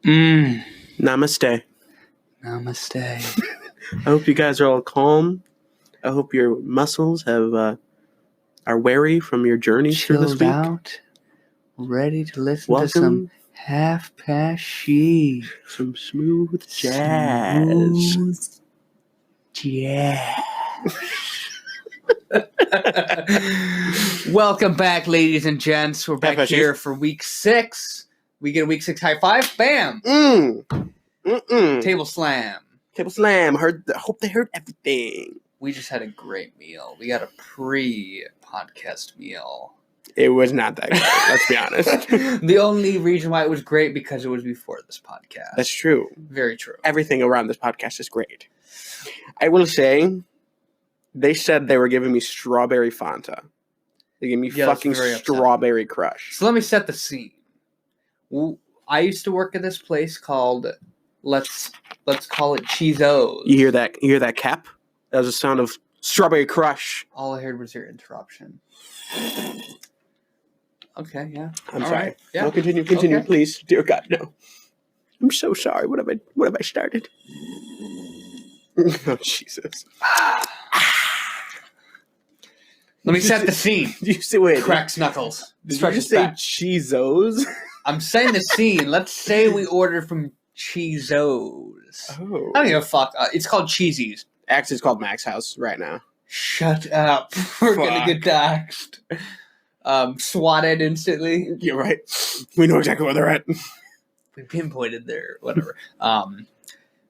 Namaste. Namaste. I hope you guys are all calm. I hope your muscles are wary from your journeys through this Chilled week. out, ready to listen Welcome. to some Half Past Sheev. Some smooth jazz. Smooth jazz. Welcome back, ladies and gents. We're back here for week 6. We get a week 6 high five. Bam! Table slam. Table slam. Hope they heard everything. We just had a great meal. We got a pre-podcast meal. It was not that great, let's be honest. The only reason why it was great because it was before this podcast. That's true. Very true. Everything around this podcast is great. I will say, they said they were giving me strawberry Fanta. They gave me fucking strawberry crush. So let me set the scene. I used to work at this place called let's call it Cheezos. You hear that cap? That was the sound of strawberry crush. All I heard was your interruption. Okay, yeah. I'm all sorry. Right. Yeah. No, continue, okay. Please. Dear God, no. I'm so sorry. What have I started? Oh, Jesus. Let me set the scene. You say, wait. Cracks knuckles. Did you just say Cheezos? I'm saying the scene. Let's say we ordered from Cheezos. Oh. I don't give a fuck. It's called Cheezies. Actually, it's called Max House right now. Shut up. We're going to get doxxed. Swatted instantly. You're right. We know exactly where they're at. We pinpointed there. Whatever.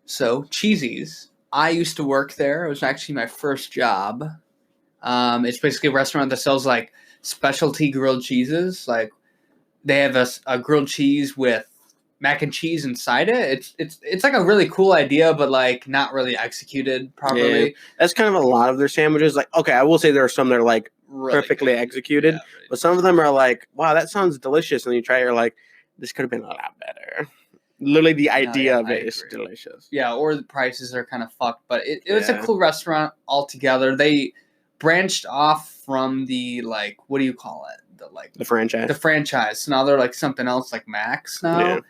So, Cheezies. I used to work there. It was actually my first job. It's basically a restaurant that sells like specialty grilled cheeses. Like they have a grilled cheese with mac and cheese inside it. It's like a really cool idea, but like not really executed properly. Yeah, that's kind of a lot of their sandwiches. Like, okay, I will say there are some that are like really perfectly executed, really. But some of them are like, wow, that sounds delicious. And you try, you're like, this could have been a lot better. Literally, the idea of it is delicious. Yeah, or the prices are kind of fucked, but it was a cool restaurant altogether. They branched off from the, like, what do you call it? The franchise. The franchise. So now they're like something else, like Max now. Yeah.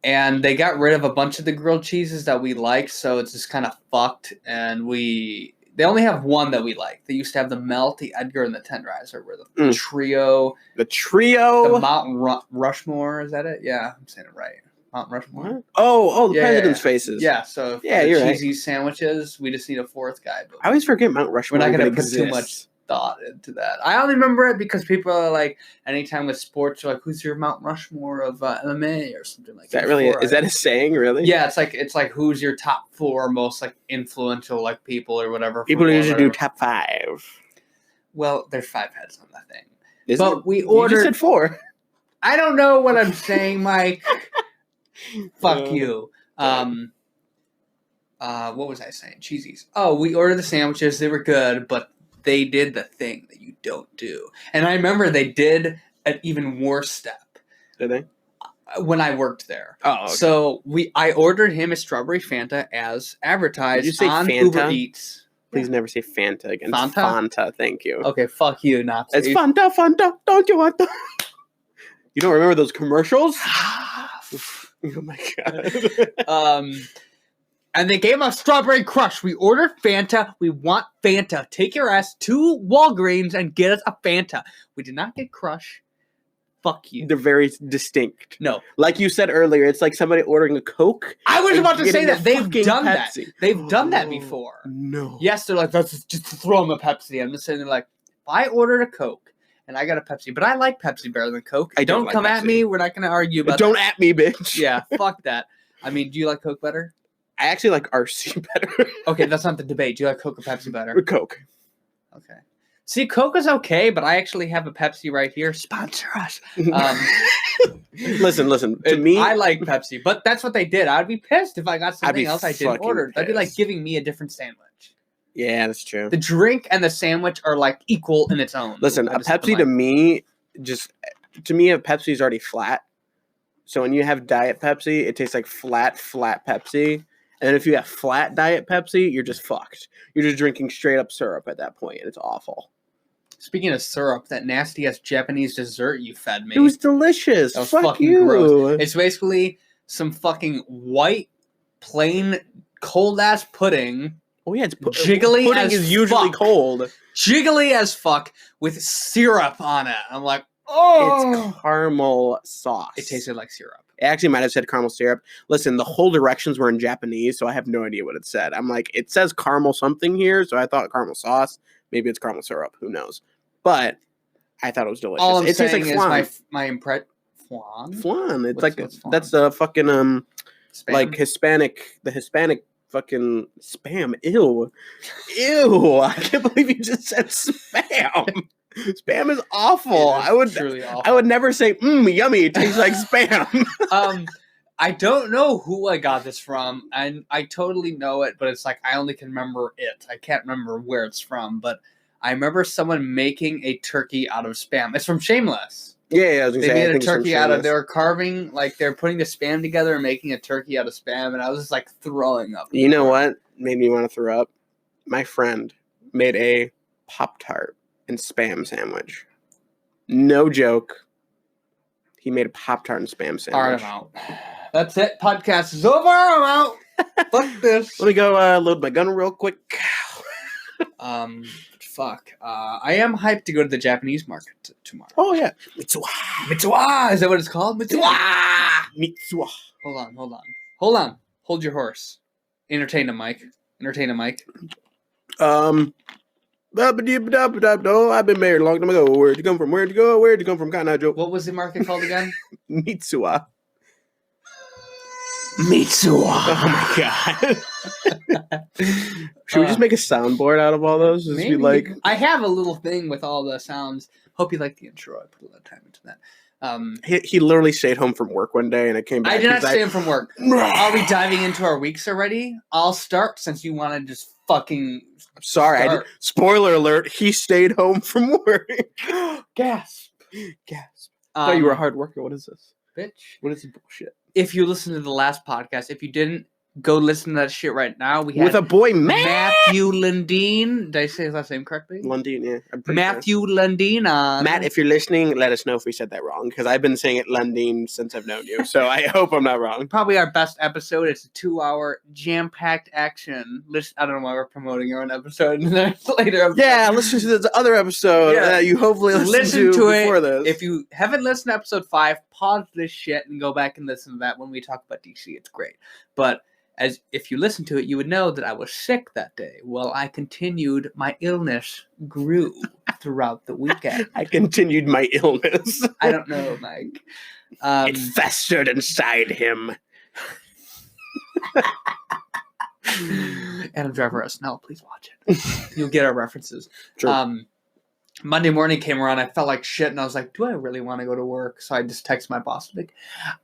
And they got rid of a bunch of the grilled cheeses that we liked, so it's just kind of fucked. And they only have one that we like. They used to have the Melt, the Edgar, and the Tenderizer, where the trio. The trio? The Mount Rushmore, is that it? Yeah, I'm saying it right. Mount Rushmore. What? Oh, the president's faces. Yeah, so you're cheesy right. Sandwiches, we just need a fourth guy. I always forget Mount Rushmore. We're not going to put too much thought into that. I only remember it because people are like, anytime with sports, are like, who's your Mount Rushmore of MMA or something like that? Is that a saying, really? Yeah, it's like who's your top 4 most like influential like people or whatever. People usually do top 5. Well, there's 5 heads on that thing. But we ordered. You just said 4. I don't know what I'm saying, Mike. Fuck you. What was I saying? Cheesies. Oh, we ordered the sandwiches. They were good, but they did the thing that you don't do. And I remember they did an even worse step. Did they? When I worked there. Oh, okay. So I ordered him a strawberry Fanta as advertised. Did you say on Fanta? Uber Eats. Please never say Fanta again. Fanta? It's Fanta, thank you. Okay, fuck you, Nazi. It's Fanta, don't you want to? You don't remember those commercials? Oh my God. And they gave us Strawberry Crush. We ordered Fanta. We want Fanta. Take your ass to Walgreens and get us a Fanta. We did not get Crush. Fuck you. They're very distinct. No. Like you said earlier, it's like somebody ordering a Coke. I was about to say that. They've done Pepsi. that. They've done that before. No. Yes, they're like, let's just throw them a Pepsi. I'm just saying, they're like, if I ordered a Coke and I got a Pepsi, but I like Pepsi better than Coke. Don't come like at me. We're not going to argue about Don't that. at me, bitch. Yeah, fuck that. I mean, do you like Coke better? I actually like RC better. Okay, that's not the debate. Do you like Coke or Pepsi better? Coke. Okay. See, Coke is okay, but I actually have a Pepsi right here. Sponsor us. Listen. To me, I like Pepsi, but that's what they did. I'd be pissed if I got something else I didn't order. That'd be like giving me a different sandwich. Yeah, that's true. The drink and the sandwich are like equal in its own. Listen, a Pepsi to me, a Pepsi is already flat. So when you have Diet Pepsi, it tastes like flat Pepsi. And then if you have flat Diet Pepsi, you're just fucked. You're just drinking straight up syrup at that point, and it's awful. Speaking of syrup, that nasty ass Japanese dessert you fed me. It was delicious. That was Fuck fucking you. gross. It's basically some fucking white, plain, cold-ass pudding. Oh, yeah, it's jiggly pudding as is usually fuck. cold. Jiggly as fuck with syrup on it. I'm like, oh. It's caramel sauce. It tasted like syrup. It actually might have said caramel syrup. Listen, the whole directions were in Japanese, so I have no idea what it said. I'm like, it says caramel something here, so I thought caramel sauce. Maybe it's caramel syrup. Who knows? But I thought it was delicious. All I'm it tastes saying like flan. is my impression. Flan? Flan. It's what's flan? That's the fucking Spam? like the Hispanic fucking spam. Ew. I can't believe you just said spam. Spam is awful. I would never say yummy. It tastes like spam. I don't know who I got this from, and I totally know it, but it's like I only can remember it. I can't remember where it's from, but I remember someone making a turkey out of spam. It's from Shameless. Yeah, I was gonna say, they made a turkey out of. They were carving, like they were putting the spam together and making a turkey out of spam, and I was just like throwing up. You know what made me want to throw up? My friend made a Pop-Tart and spam sandwich. No joke. He made a Pop-Tart and spam sandwich. All right, I'm out. That's it. Podcast is over. I'm out. Fuck this. Let me go load my gun real quick. Fuck. I am hyped to go to the Japanese market tomorrow. Oh, yeah. Mitsuwa! Is that what it's called? Mitsuwa! Hold on. Hold your horse. Entertain a mic. No, I've been married a long time ago. Where'd you come from? Where'd you come from? Cotton Eye Joe. What was the market called again? Mitsuwa. Oh my god. Should we just make a soundboard out of all those? Just maybe. Be like, I have a little thing with all the sounds. Hope you like the intro. I put a lot of time into that. He literally stayed home from work one day and it came back. I did not stay home from work. Are we diving into our weeks already? I'll start since you want to just fucking. Sorry, spoiler alert. He stayed home from work. Gasp. I thought you were a hard worker. What is this? Bitch. What is this bullshit? If you listened to the last podcast, if you didn't, go listen to that shit right now. We had with a boy, Matthew Lundeen. Did I say his last name correctly? Lundeen, yeah. Matthew Lundeen. Matt, if you're listening, let us know if we said that wrong, because I've been saying it Lundeen since I've known you, so I hope I'm not wrong. Probably our best episode. It's a 2-hour jam-packed action. I don't know why we're promoting our own episode. Later episode. Yeah, listen to this other episode that you hopefully listen to before it. this. If you haven't listened to episode 5, pause this shit and go back and listen to that when we talk about DC. It's great. But as if you listen to it, you would know that I was sick that day. Well, I continued. My illness grew throughout the weekend. I continued my illness. I don't know, Mike. It festered inside him. Adam Driver SNL, please watch it. You'll get our references. True. Monday morning came around. I felt like shit, and I was like, do I really want to go to work? So I just texted my boss, like,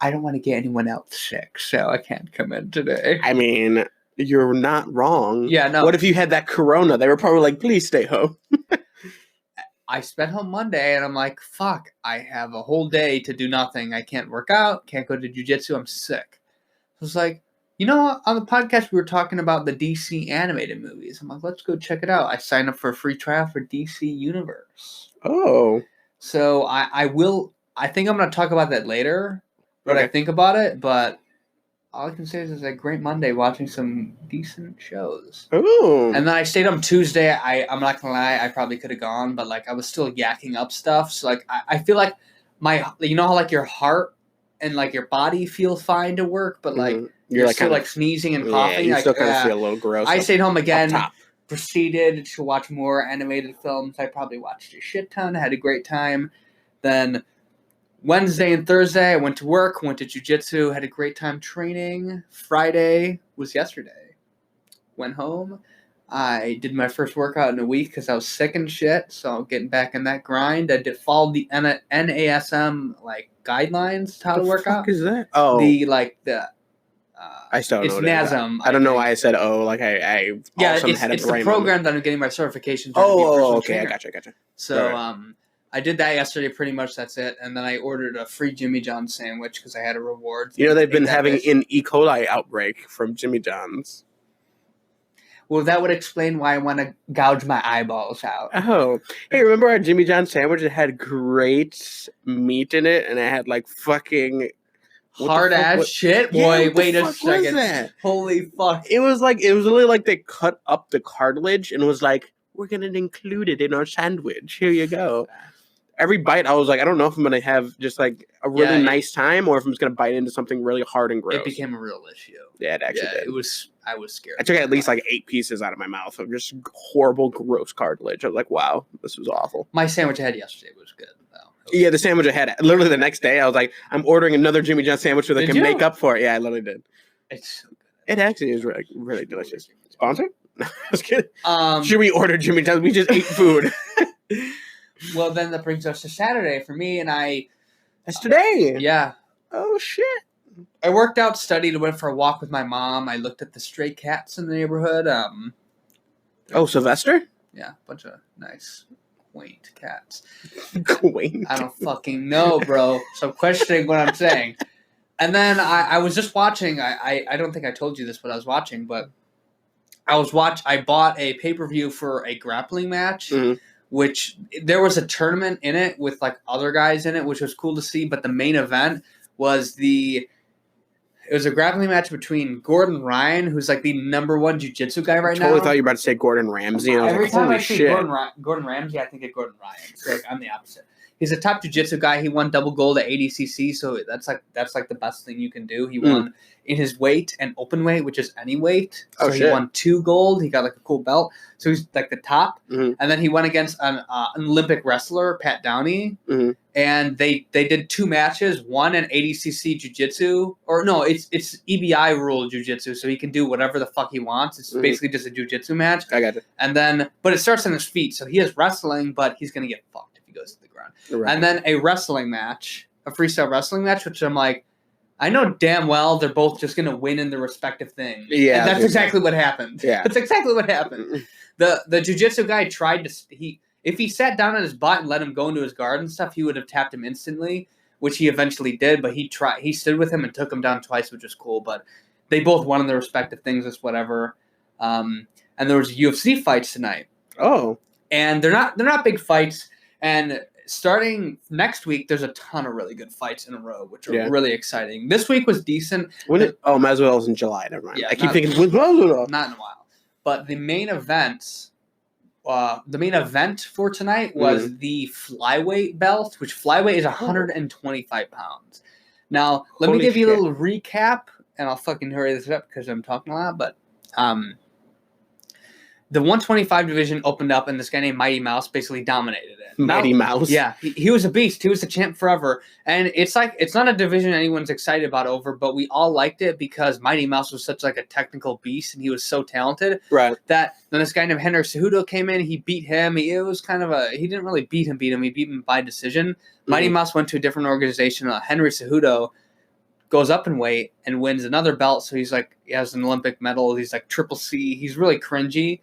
I don't want to get anyone else sick, so I can't come in today. I mean, you're not wrong. Yeah, no. What if you had that corona? They were probably like, please stay home. I spent home Monday, and I'm like, fuck, I have a whole day to do nothing. I can't work out, can't go to jiu-jitsu, I'm sick. So I was like, you know, on the podcast, we were talking about the DC animated movies. I'm like, let's go check it out. I signed up for a free trial for DC Universe. Oh. So I think I'm going to talk about that later, what I think about it. But all I can say is it's a great Monday watching some decent shows. Oh. And then I stayed on Tuesday. I'm not going to lie, I probably could have gone, but like I was still yakking up stuff. So like I feel like you know how like your heart and like your body feel fine to work, but like you're like still like sneezing and coughing. Yeah, you still like, kind of feel a little gross. I stayed home again, proceeded to watch more animated films. I probably watched a shit ton, had a great time. Then Wednesday and Thursday, I went to work, went to jiu-jitsu, had a great time training. Friday was yesterday. Went home. I did my first workout in a week because I was sick and shit, so I'm getting back in that grind. I did follow the NASM like guidelines to how to work out. What is that? Oh, I still don't know. It's NASM. I don't know why I said like I it's the program that I'm getting my certification. Okay, I gotcha. So I did that yesterday. Pretty much that's it. And then I ordered a free Jimmy John's sandwich because I had a reward. You know they've been having an E. coli outbreak from Jimmy John's. Well, that would explain why I want to gouge my eyeballs out. Oh. Hey, remember our Jimmy John's sandwich? It had great meat in it, and it had, like, fucking hard ass shit, boy. Yeah, wait a second. Was that? Holy fuck! It was literally like they cut up the cartilage and was like, we're gonna include it in our sandwich. Here you go. Every bite, I was like, I don't know if I'm gonna have just like a really nice time or if I'm just gonna bite into something really hard and gross. It became a real issue. Yeah, it actually did. It was. I was scared. I took at least like 8 pieces out of my mouth of just horrible, gross cartilage. I was like, wow, this was awful. My sandwich I had yesterday was good, though. Yeah, the sandwich I had literally the next day. I was like, I'm ordering another Jimmy John's sandwich so they can make up for it. Yeah, I literally did. It's so good. It actually is really, really delicious. Sponsor? No, I was kidding. Should we order Jimmy John's? We just ate food. Well, then that brings us to Saturday for me and I. That's today. Yeah. Oh shit. I worked out, studied, went for a walk with my mom. I looked at the stray cats in the neighborhood. Oh, Sylvester? Yeah, a bunch of nice, quaint cats. Quaint? I don't fucking know, bro. So I'm questioning what I'm saying. And then I was just watching. I don't think I told you this, what I was watching, but I bought a pay-per-view for a grappling match, which there was a tournament in it with like other guys in it, which was cool to see. But the main event was it was a grappling match between Gordon Ryan, who's like the #1 jiu-jitsu guy right now. I totally thought you were about to say Gordon Ramsay. And I was Every like, time holy I see shit. Gordon Ramsay, I think of Gordon Ryan. So like, I'm the opposite. He's a top jiu-jitsu guy. He won double gold at ADCC, so that's like the best thing you can do. He won in his weight and open weight, which is any weight. So he won 2 gold. He got like a cool belt. So he's like the top. And then he went against an Olympic wrestler, Pat Downey. And they did 2 matches. One in ADCC jiu-jitsu, or no, it's EBI rule jiu-jitsu, so he can do whatever the fuck he wants. It's basically just a jiu-jitsu match. I got it. And then, but it starts on his feet, so he is wrestling, but he's gonna get fucked if he goes to the ground. Right. And then a wrestling match, a freestyle wrestling match, which I'm like, I know damn well they're both just gonna win in their respective things. Yeah, and that's exactly what happened. Yeah, that's exactly what happened. The jiu-jitsu guy tried to if he sat down on his butt and let him go into his guard and stuff, he would have tapped him instantly, which he eventually did. But he stood with him and took him down twice, which was cool. But they both won in their respective things, just whatever. And there was UFC fights tonight. Oh, and they're not big fights. And starting next week, there's a ton of really good fights in a row, which are really exciting. This week was decent. Masvidal's in July. Never mind. Yeah, I keep thinking when's Masvidal? Not in a while. But the main event for tonight was the flyweight belt, which flyweight is 125 pounds. Now, let me give you a little recap, and I'll fucking hurry this up because I'm talking a lot, but the 125 division opened up, and this guy named Mighty Mouse basically dominated it. Mighty Mouse? Yeah, he was a beast. He was the champ forever. And it's not a division anyone's excited about over, but we all liked it because Mighty Mouse was such like a technical beast, and he was so talented. Right. That then this guy named Henry Cejudo came in, he beat him. It was kind of he didn't really beat him. He beat him by decision. Mighty Mouse went to a different organization. Henry Cejudo goes up in weight and wins another belt. So he has an Olympic medal. He's like triple C. He's really cringy.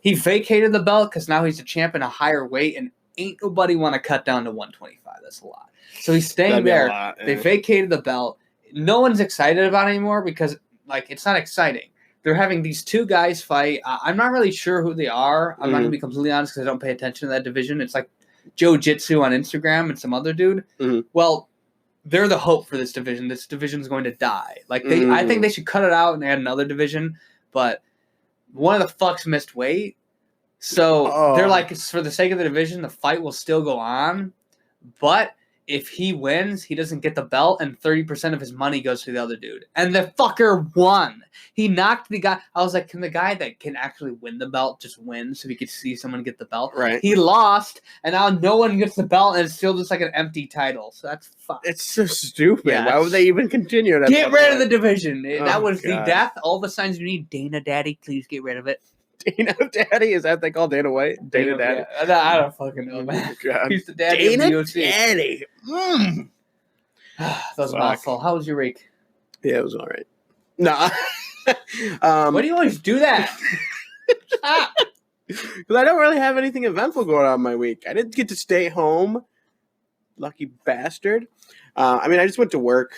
He vacated the belt because now he's a champ in a higher weight, and ain't nobody want to cut down to 125. That's a lot. So he's staying there. Lot, yeah. They vacated the belt. No one's excited about it anymore because it's not exciting. They're having these 2 guys fight. I'm not really sure who they are. I'm not going to be completely honest because I don't pay attention to that division. It's like Joe Jitsu on Instagram and some other dude. Well, they're the hope for this division. This division is going to die. I think they should cut it out and add another division, but one of the fucks missed weight. So they're like, for the sake of the division, the fight will still go on. But if he wins, he doesn't get the belt, and 30% of his money goes to the other dude. And the fucker won. He knocked the guy. I was like, can the guy that can actually win the belt just win so we could see someone get the belt? Right. He lost, and now no one gets the belt, and it's still just like an empty title. So that's fucked. It's so stupid. Yeah, why would they even continue that? Get rid of the division. That was the death. All the signs you need. Dana Daddy, please get rid of it. Dana Daddy? Is that what they call Dana White? Dana Daddy? Yeah. I don't fucking know, man. God. He's the daddy of the UFC. Daddy. That was a mouthful. How was your week? Yeah, it was all right. No. Why do you always do that? Because I don't really have anything eventful going on in my week. I didn't get to stay home. Lucky bastard. I just went to work,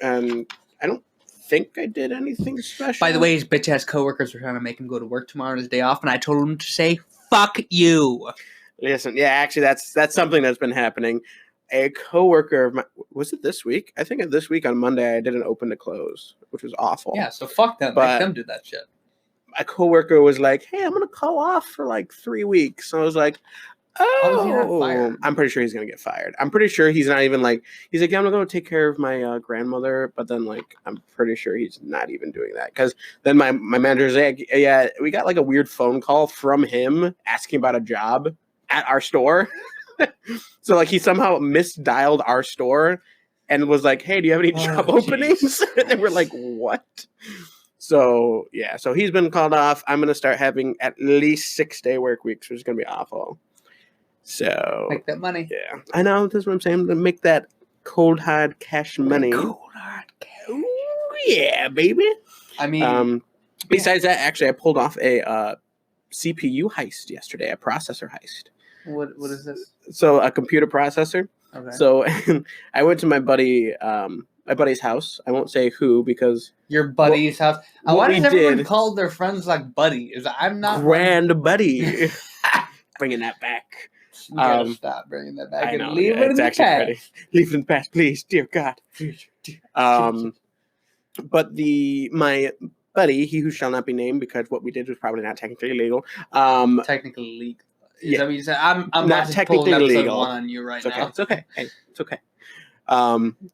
and I don't think I did anything special. By the way, his bitch-ass coworkers were trying to make him go to work tomorrow on his day off, and I told him to say, fuck you. Listen, yeah, actually, that's something that's been happening. a coworker of mine, was it this week? I think this week on Monday I did an open to close, which was awful. Yeah, so fuck them. Make them do that shit. My coworker was like, "Hey, I'm gonna call off for like 3 weeks." So I was like, how is he not fired? I'm pretty sure he's gonna get fired. I'm pretty sure he's not even like. He's like, yeah, I'm gonna go take care of my grandmother, but then like, I'm pretty sure he's not even doing that because then my manager's like, yeah, we got like a weird phone call from him asking about a job at our store. So like, he somehow misdialed our store and was like, hey, do you have any job openings? And we're like, what? So yeah, so he's been called off. I'm gonna start having at least 6-day work weeks, which is gonna be awful. So make that money. Yeah, I know. That's what I'm saying. To make that cold hard cash money. Cold hard cash. Ooh, yeah, baby. I mean, besides that, actually, I pulled off a CPU heist yesterday, a processor heist. What is this? So a computer processor. Okay. So I went to my buddy's house. I won't say who because your buddy's house. Why does everyone call their friends like buddy? I'm not buddy. Bringing that back. You gotta stop bringing that back and leave it in the past. Leave it in the past, please, dear God. But my buddy, he who shall not be named, because what we did was probably not technically legal. Technically legal. Is that what you said? I'm not technically legal. On you right now. It's okay. Hey, it's okay.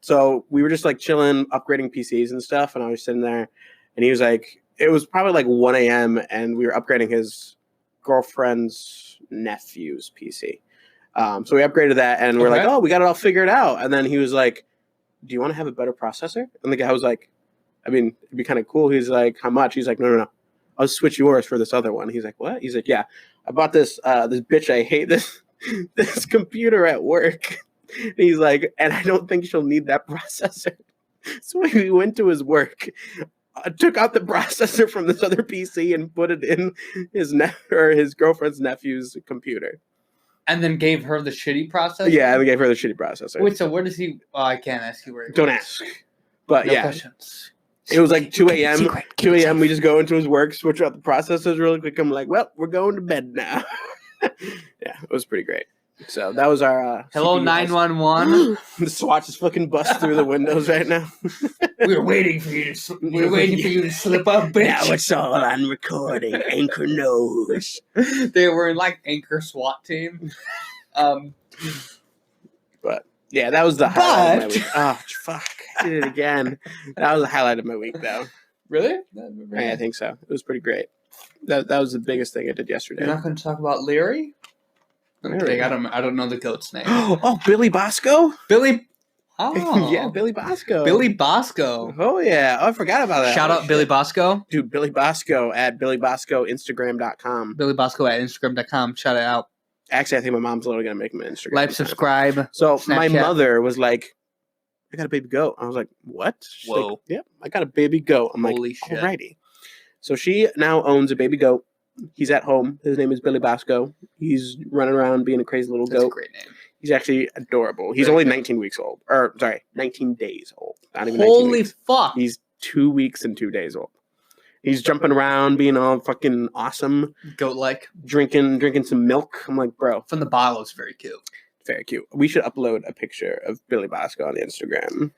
So we were just like chilling, upgrading PCs and stuff, and I was sitting there, and he was like, it was probably like 1 a.m. and we were upgrading his girlfriend's nephew's PC. So we upgraded that, and we're like, oh, we got it all figured out. And then he was like, do you want to have a better processor? And the guy was like, I mean, it'd be kind of cool. He's like, how much? He's like, no. I'll switch yours for this other one. He's like, what? He's like, yeah, I bought this bitch. I hate this computer at work. And he's like, and I don't think she'll need that processor. So we went to his work, took out the processor from this other PC and put it in his girlfriend's nephew's computer. And then gave her the shitty processor? Yeah, and gave her the shitty processor. Wait, so where does he... Oh, I can't ask you where he Don't ask. But no questions. It was like 2 a.m. 2 a.m. We just go into his work, switch out the processors really quick. I'm like, well, we're going to bed now. Yeah, it was pretty great. So that was our... Hello, 911. The SWAT is fucking bust through the windows right now. We're waiting for you to slip up, bitch. Now it's all on recording. Anchor knows. They were in like Anchor SWAT team. But yeah, that was the highlight of my week. Oh, fuck. I did it again. That was the highlight of my week, though. Really? Yeah, I think so. It was pretty great. That was the biggest thing I did yesterday. You're not going to talk about Leary? Okay, I don't know the goat's name. Oh, Billy Bosco? Billy. Oh. Yeah, Billy Bosco. Billy Bosco. Oh, yeah. Oh, I forgot about that. Shout out Billy Bosco. Dude, Billy Bosco at BillyBoscoInstagram.com. Billy Bosco at Instagram.com. Shout it out. Actually, I think my mom's literally going to make him an Instagram. Like, subscribe. So Snapchat. My mother was like, I got a baby goat. I was like, what? She's whoa. Like, yep, I got a baby goat. I'm holy like, shit. Alrighty. So she now owns a baby goat. He's at home. His name is Billy Bosco. He's running around being a crazy little goat. That's a great name. He's actually adorable. He's only 19 weeks old. 19 days old. Not even 19 Holy weeks. Fuck. He's 2 weeks and 2 days old. He's jumping around, being all fucking awesome. Goat-like. Drinking some milk. I'm like, bro. From the bottle, it's very cute. Very cute. We should upload a picture of Billy Bosco on the Instagram.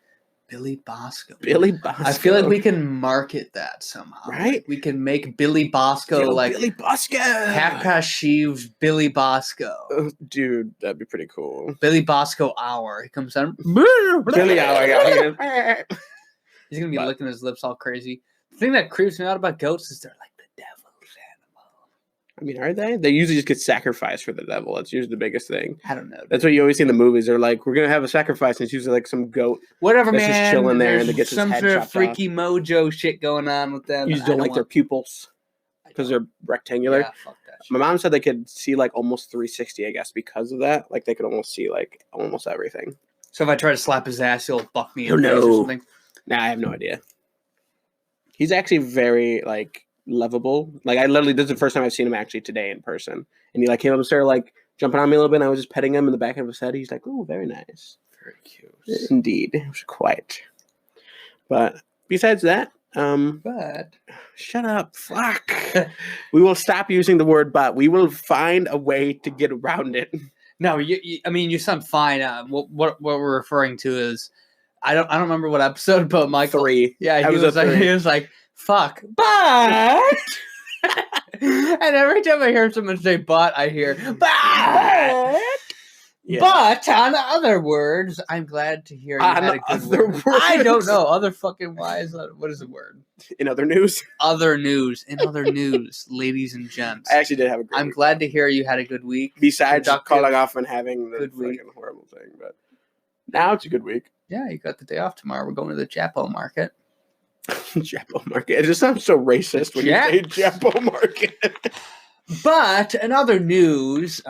Billy Bosco. Billy Bosco. I feel like we can market that somehow. Right? Like we can make Billy Bosco Billy Bosco. Half Past Sheev, Billy Bosco. Dude, that'd be pretty cool. Billy Bosco Hour. He comes down. Billy Hour. He's going to be licking his lips all crazy. The thing that creeps me out about goats is they're like the devil's animal. I mean, are they? They usually just get sacrificed for the devil. That's usually the biggest thing. I don't know. That's what you always see in the movies. They're like, we're going to have a sacrifice. And it's usually like some goat. Whatever, that's man. Just chilling there and it gets some his head sort of chopped freaky off. mojo shit going on with them. You just don't like their pupils because they're rectangular. Yeah, fuck that shit. My mom said they could see like almost 360, I guess, because of that. Like they could almost see like almost everything. So if I try to slap his ass, he'll buck me in the face or something? Nah, I have no idea. He's actually very like lovable. Like I literally, this is the first time I've seen him actually today in person. And he like came up and started like jumping on me a little bit. And I was just petting him in the back of his head. He's like, oh, very nice. Very cute. Indeed. It was quiet. But besides that, but shut up. Fuck. We will stop using the word but. We will find a way to get around it. No, I mean, you sound fine. What we're referring to is, I don't remember what episode, but Michael. 3. Yeah, he was like, fuck, but. And every time I hear someone say "but," I hear "but." Yeah. But on other words, I'm glad to hear you had a good word. I don't know. Other fucking wise. What is the word? In other news? Other news. In other news, ladies and gents. I actually did have a good week. I'm glad to hear you had a good week. Besides calling off and having the fucking horrible thing. But now it's a good week. Yeah, you got the day off tomorrow. We're going to the Japo market. Japo market. It just sounds so racist when you say Japo market. But in other news,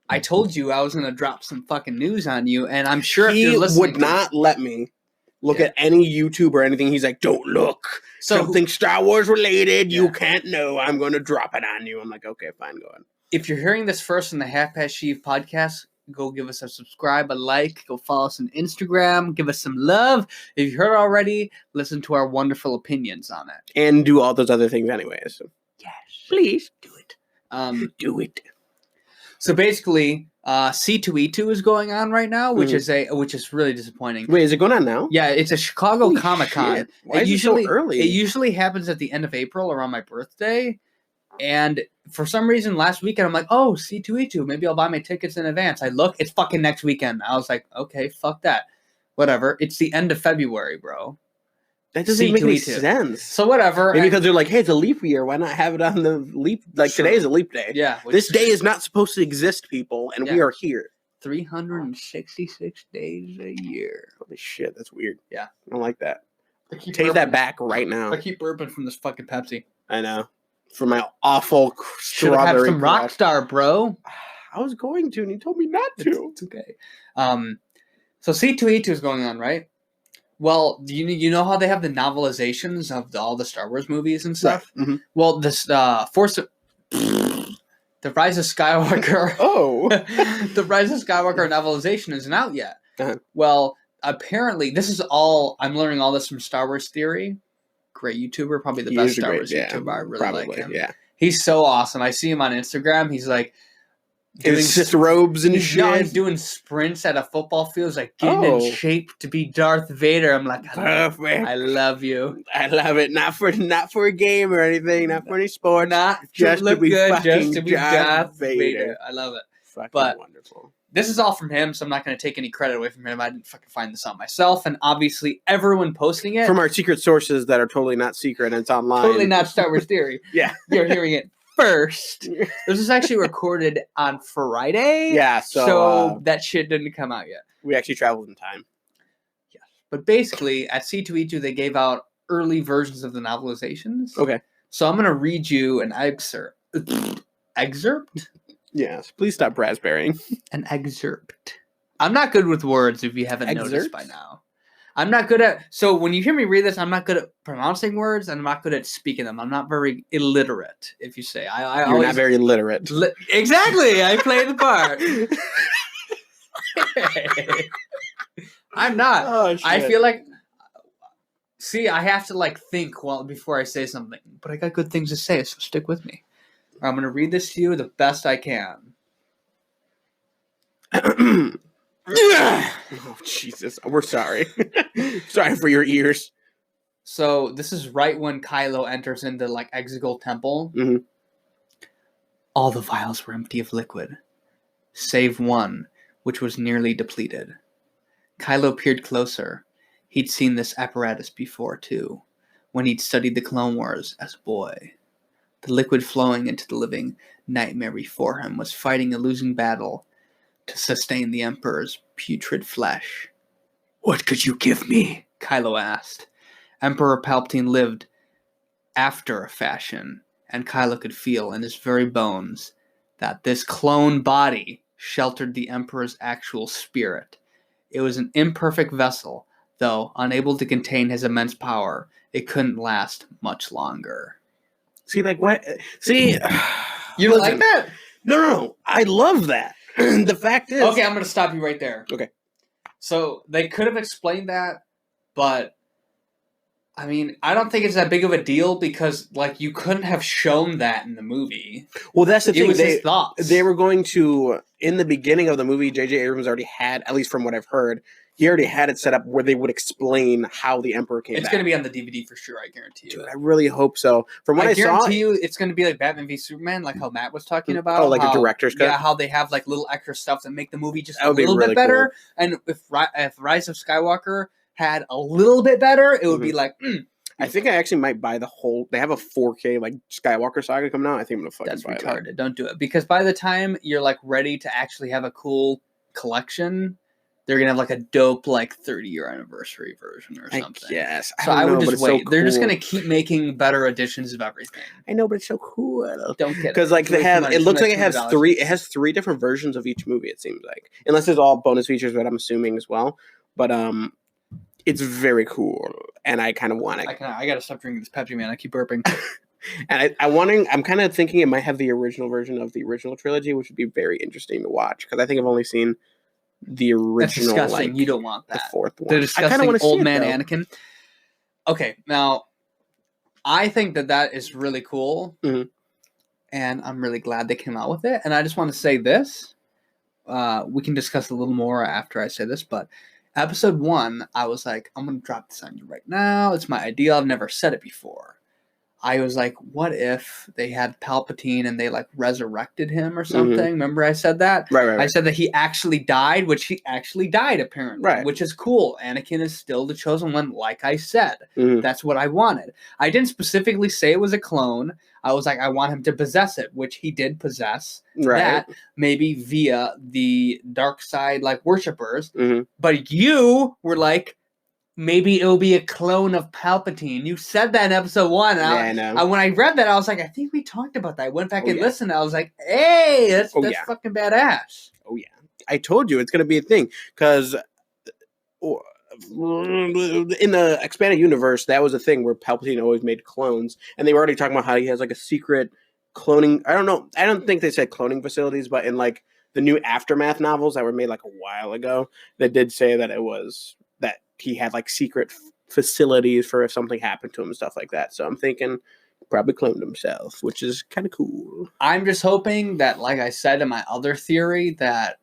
I told you I was going to drop some fucking news on you, and I'm sure if you're listening, would not let me look at any YouTube or anything. He's like, "Don't look. Something Star Wars related. You can't know. I'm going to drop it on you." I'm like, "Okay, fine, go ahead." If you're hearing this first on the Half Past Sheev podcast, go give us a subscribe, a like, go follow us on Instagram, give us some love. If you heard already, listen to our wonderful opinions on it, and do all those other things anyways. So. Yes, please do it. Do it. So basically, C2E2 is going on right now, which is really disappointing. Wait, is it going on now? Yeah, it's a Chicago Comic-Con. Why is it so early? It usually happens at the end of April around my birthday. And for some reason, last weekend, I'm like, oh, C2E2, maybe I'll buy my tickets in advance. I look, it's fucking next weekend. I was like, okay, fuck that. Whatever. It's the end of February, bro. That doesn't make any sense. So whatever. Maybe because they're like, hey, it's a leap year. Why not have it on the leap? Like today is a leap day. Yeah. This day is not supposed to exist, people, and we are here. 366 days a year. Holy shit, that's weird. Yeah. I don't like that. Take that back right now. I keep burping from this fucking Pepsi. I know. For my awful strawberry. Should have some Rockstar, bro. I was going to, and you told me not to. It's okay. So C2E2 is going on, right? Well, you know how they have the novelizations of all the Star Wars movies and stuff? Right. Mm-hmm. Well, this the Rise of Skywalker. Oh. The Rise of Skywalker novelization isn't out yet. Uh-huh. Well, apparently, I'm learning all this from Star Wars Theory. Great YouTuber, probably the best Star Wars YouTuber. I really like him. Yeah. He's so awesome. I see him on Instagram. He's like doing Sith robes and shit. No, he's doing sprints at a football field. He's like getting in shape to be Darth Vader. I'm like, perfect. I love you. I love it. Not for a game or anything. Not for any sport. Not just to be good. Just to be Darth Vader. I love it. Fucking wonderful. This is all from him, so I'm not going to take any credit away from him. I didn't fucking find this out myself, and obviously everyone posting it from our secret sources that are totally not secret and it's online. Totally not Star Wars Theory. Yeah, you're hearing it first. This is actually recorded on Friday. Yeah, so that shit didn't come out yet. We actually traveled in time. Yes, but basically at C2E2 they gave out early versions of the novelizations. Okay, so I'm going to read you an excerpt. Yes, please stop raspberrying. An excerpt. I'm not good with words if you haven't noticed by now. I'm not good at... So when you hear me read this, I'm not good at pronouncing words, and I'm not good at speaking them. I'm not very illiterate, if you say. You're not very literate. Exactly! I play the part. I'm not. Oh, shit. I feel like... See, I have to think before I say something. But I got good things to say, so stick with me. I'm going to read this to you the best I can. Oh, Jesus. We're sorry. Sorry for your ears. So, this is right when Kylo enters into, Exegol Temple. Mm-hmm. All the vials were empty of liquid, save one, which was nearly depleted. Kylo peered closer. He'd seen this apparatus before, too, when he'd studied the Clone Wars as a boy. The liquid flowing into the living nightmare before him was fighting a losing battle to sustain the Emperor's putrid flesh. "What could you give me?" Kylo asked. Emperor Palpatine lived after a fashion, and Kylo could feel in his very bones that this clone body sheltered the Emperor's actual spirit. It was an imperfect vessel, though unable to contain his immense power. It couldn't last much longer. See, what? See, you don't like that? No. I love that. The fact is... Okay, I'm going to stop you right there. Okay. So, they could have explained that, but I mean, I don't think it's that big of a deal because, like, you couldn't have shown that in the movie. Well, that's the thing. It was his thoughts. They were going to, in the beginning of the movie, J.J. Abrams already had, at least from what I've heard, he already had it set up where they would explain how the Emperor came back. It's going to be on the DVD for sure, I guarantee you. Dude, I really hope so. From what I saw... guarantee you it's going to be like Batman v Superman, like how Matt was talking about. Oh, like a director's cut? Yeah, how they have like little extra stuff that make the movie just a little bit better. Cool. And if Rise of Skywalker had a little bit better, it would be like... I think I actually might buy the whole... They have a 4K like Skywalker saga coming out. I think I'm going to fucking buy retarded. That. Don't do it. Because by the time you're like ready to actually have a cool collection, they're going to have like a dope like 30-year anniversary version or something. Yes. So I would just wait. So cool. They're just going to keep making better editions of everything. I know, but it's so cool. Don't get it. Because like they have... It looks like it has three... It has 3 different versions of each movie, it seems like. Unless it's all bonus features, but I'm assuming as well. But it's very cool, and I kind of want it. I gotta stop drinking this Pepsi, man. I keep burping. And I'm kind of thinking it might have the original version of the original trilogy, which would be very interesting to watch, because I think I've only seen the original. That's disgusting. Like, you don't want that. The 4th one. The disgusting old man Anakin. Okay, now, I think that is really cool, and I'm really glad they came out with it, and I just want to say this. We can discuss a little more after I say this, but... Episode 1, I was like, I'm going to drop this on you right now. It's my idea. I've never said it before. I was like, what if they had Palpatine and they, like, resurrected him or something? Remember I said that? Right. I said that he actually died, which he actually died, apparently. Right. Which is cool. Anakin is still the chosen one, like I said. That's what I wanted. I didn't specifically say it was a clone. I was like, I want him to possess it, which he did possess. Right. That maybe via the dark side, like, worshippers. But you were like, maybe it'll be a clone of Palpatine. You said that in episode 1. And I know. When I read that, I was like, I think we talked about that. I went back and listened. I was like, hey, that's fucking badass. Oh, yeah. I told you it's going to be a thing. Because... in the expanded universe, that was a thing where Palpatine always made clones, and they were already talking about how he has like a secret cloning. I don't know. I don't think they said cloning facilities, but in like the new Aftermath novels that were made like a while ago, they did say that it was that he had like secret facilities for if something happened to him and stuff like that. So I'm thinking probably cloned himself, which is kind of cool. I'm just hoping that, like I said in my other theory, that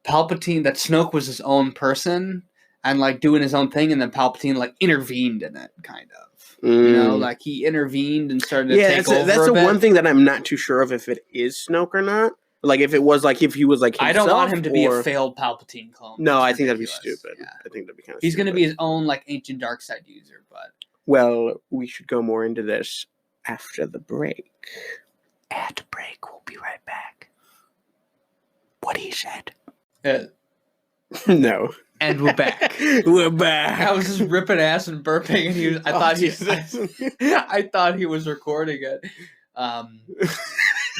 Palpatine, that Snoke was his own person. And, like, doing his own thing, and then Palpatine, like, intervened in it, kind of. You know, like, he intervened and started to take over that's the one thing that I'm not too sure of if it is Snoke or not. Like, if it was, like, if he was, like, himself. I don't want him to be a failed Palpatine clone. No, I think that'd be stupid. Yeah. I think that'd be kind of He's going to be his own, like, ancient dark side user, but... Well, we should go more into this after the break. At the break, we'll be right back. What he said. No. And we're back. We're back. I was just ripping ass and burping, and he was. I thought he was recording it.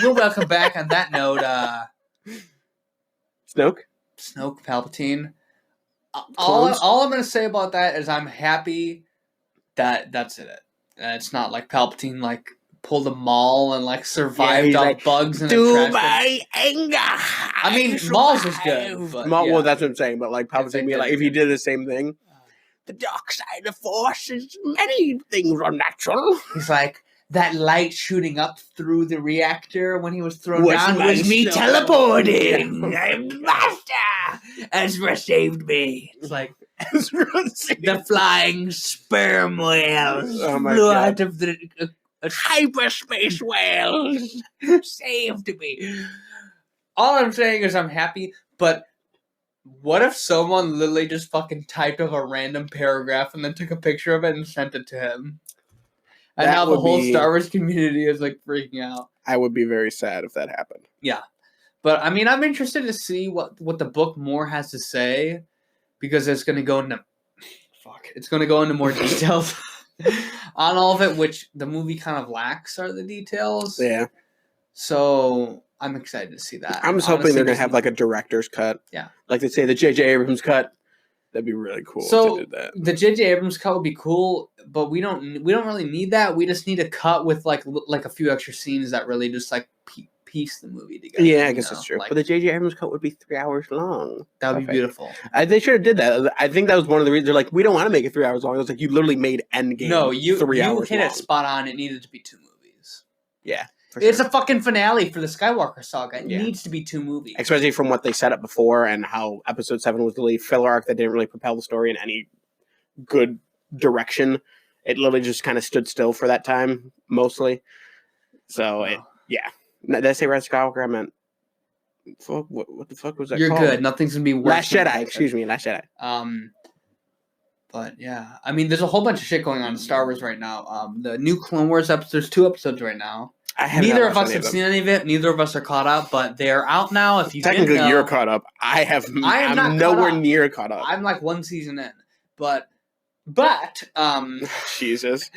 We'll welcome back. On that note, Snoke, Palpatine. All I'm going to say about that is I'm happy that that's it. It's not like Palpatine like pulled a Maul and like survived off like, bugs and my anger. I mean, Maul's was good. Well, that's what I'm saying. But like Palpatine, be like if he did the same thing, the dark side of Force is many things are natural. He's like that light shooting up through the reactor when he was thrown down was me teleporting. I'm Master. Ezra saved me. It's like the flying sperm whales flew out of the. Hyperspace whales saved me. All I'm saying is I'm happy, but what if someone literally just fucking typed up a random paragraph and then took a picture of it and sent it to him? And now the whole Star Wars community is like freaking out. I would be very sad if that happened. Yeah. But I mean, I'm interested to see what the book more has to say, because it's going to go into more details. On all of it, which the movie kind of lacks are the details. Yeah. So I'm excited to see that. I'm just hoping they're going to have like a director's cut. Yeah. Like they say the J.J. Abrams cut. That'd be really cool to do that. The J.J. Abrams cut would be cool, but we don't really need that. We just need a cut with like a few extra scenes that really just like piece the movie together. Yeah, I guess that's true. Like, but the J.J. Abrams cut would be 3 hours long. That would be beautiful. They should have did that. I think that was one of the reasons. They're like, we don't want to make it 3 hours long. It was like, you literally made Endgame 3 hours hit long. it spot on. It needed to be 2 movies. Yeah. It's a fucking finale for the Skywalker saga. It needs to be 2 movies. Especially from what they set up before and how Episode 7 was the filler arc that didn't really propel the story in any good direction. It literally just kind of stood still for that time, mostly. So, Did I say Rise of Skywalker? I meant... What the fuck was that called? You're good. Nothing's going to be worse. Last Jedi. Excuse me. Last Jedi. But, yeah. I mean, there's a whole bunch of shit going on in Star Wars right now. The new Clone Wars episodes, there's 2 episodes right now. Neither of us have seen any of it. Neither of us are caught up, but they're out now. If you technically you're caught up, I'm nowhere near caught up. I'm like 1 season in, but Jesus,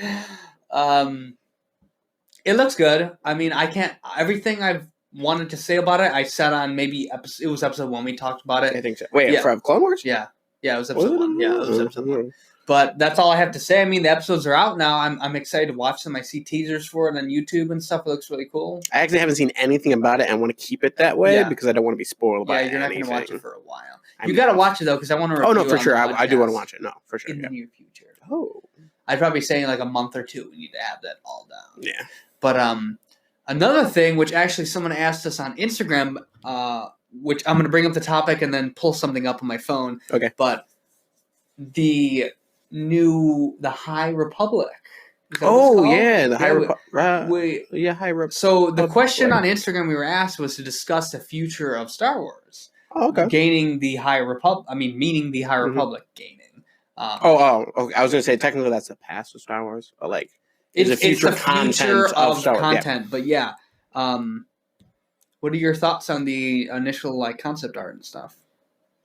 it looks good. I mean, I can't everything I've wanted to say about it. I said on maybe it was episode 1 we talked about it. I think so. Wait, from Clone Wars? Yeah, it was episode 1. Yeah, it was episode 1. But that's all I have to say. I mean, the episodes are out now. I'm excited to watch them. I see teasers for it on YouTube and stuff. It looks really cool. I actually haven't seen anything about it. I want to keep it that way because I don't want to be spoiled by it. Yeah, you're not going to watch it for a while. You got to watch it, though, because I want to review it. Oh, no, for sure. I do want to watch it. No, for sure. In the near future. Oh. I'd probably say in like a month or 2, we need to have that all down. Yeah. But another thing, which actually someone asked us on Instagram, which I'm going to bring up the topic and then pull something up on my phone. Okay. But the High Republic. The High Republic. High Republic. So the question on Instagram we were asked was to discuss the future of Star Wars. Oh, okay. Gaining the High Republic. Meaning the High Republic gaining. Okay. I was going to say technically that's the past of Star Wars, but like it's the future of Star Wars. Content. But yeah, what are your thoughts on the initial concept art and stuff?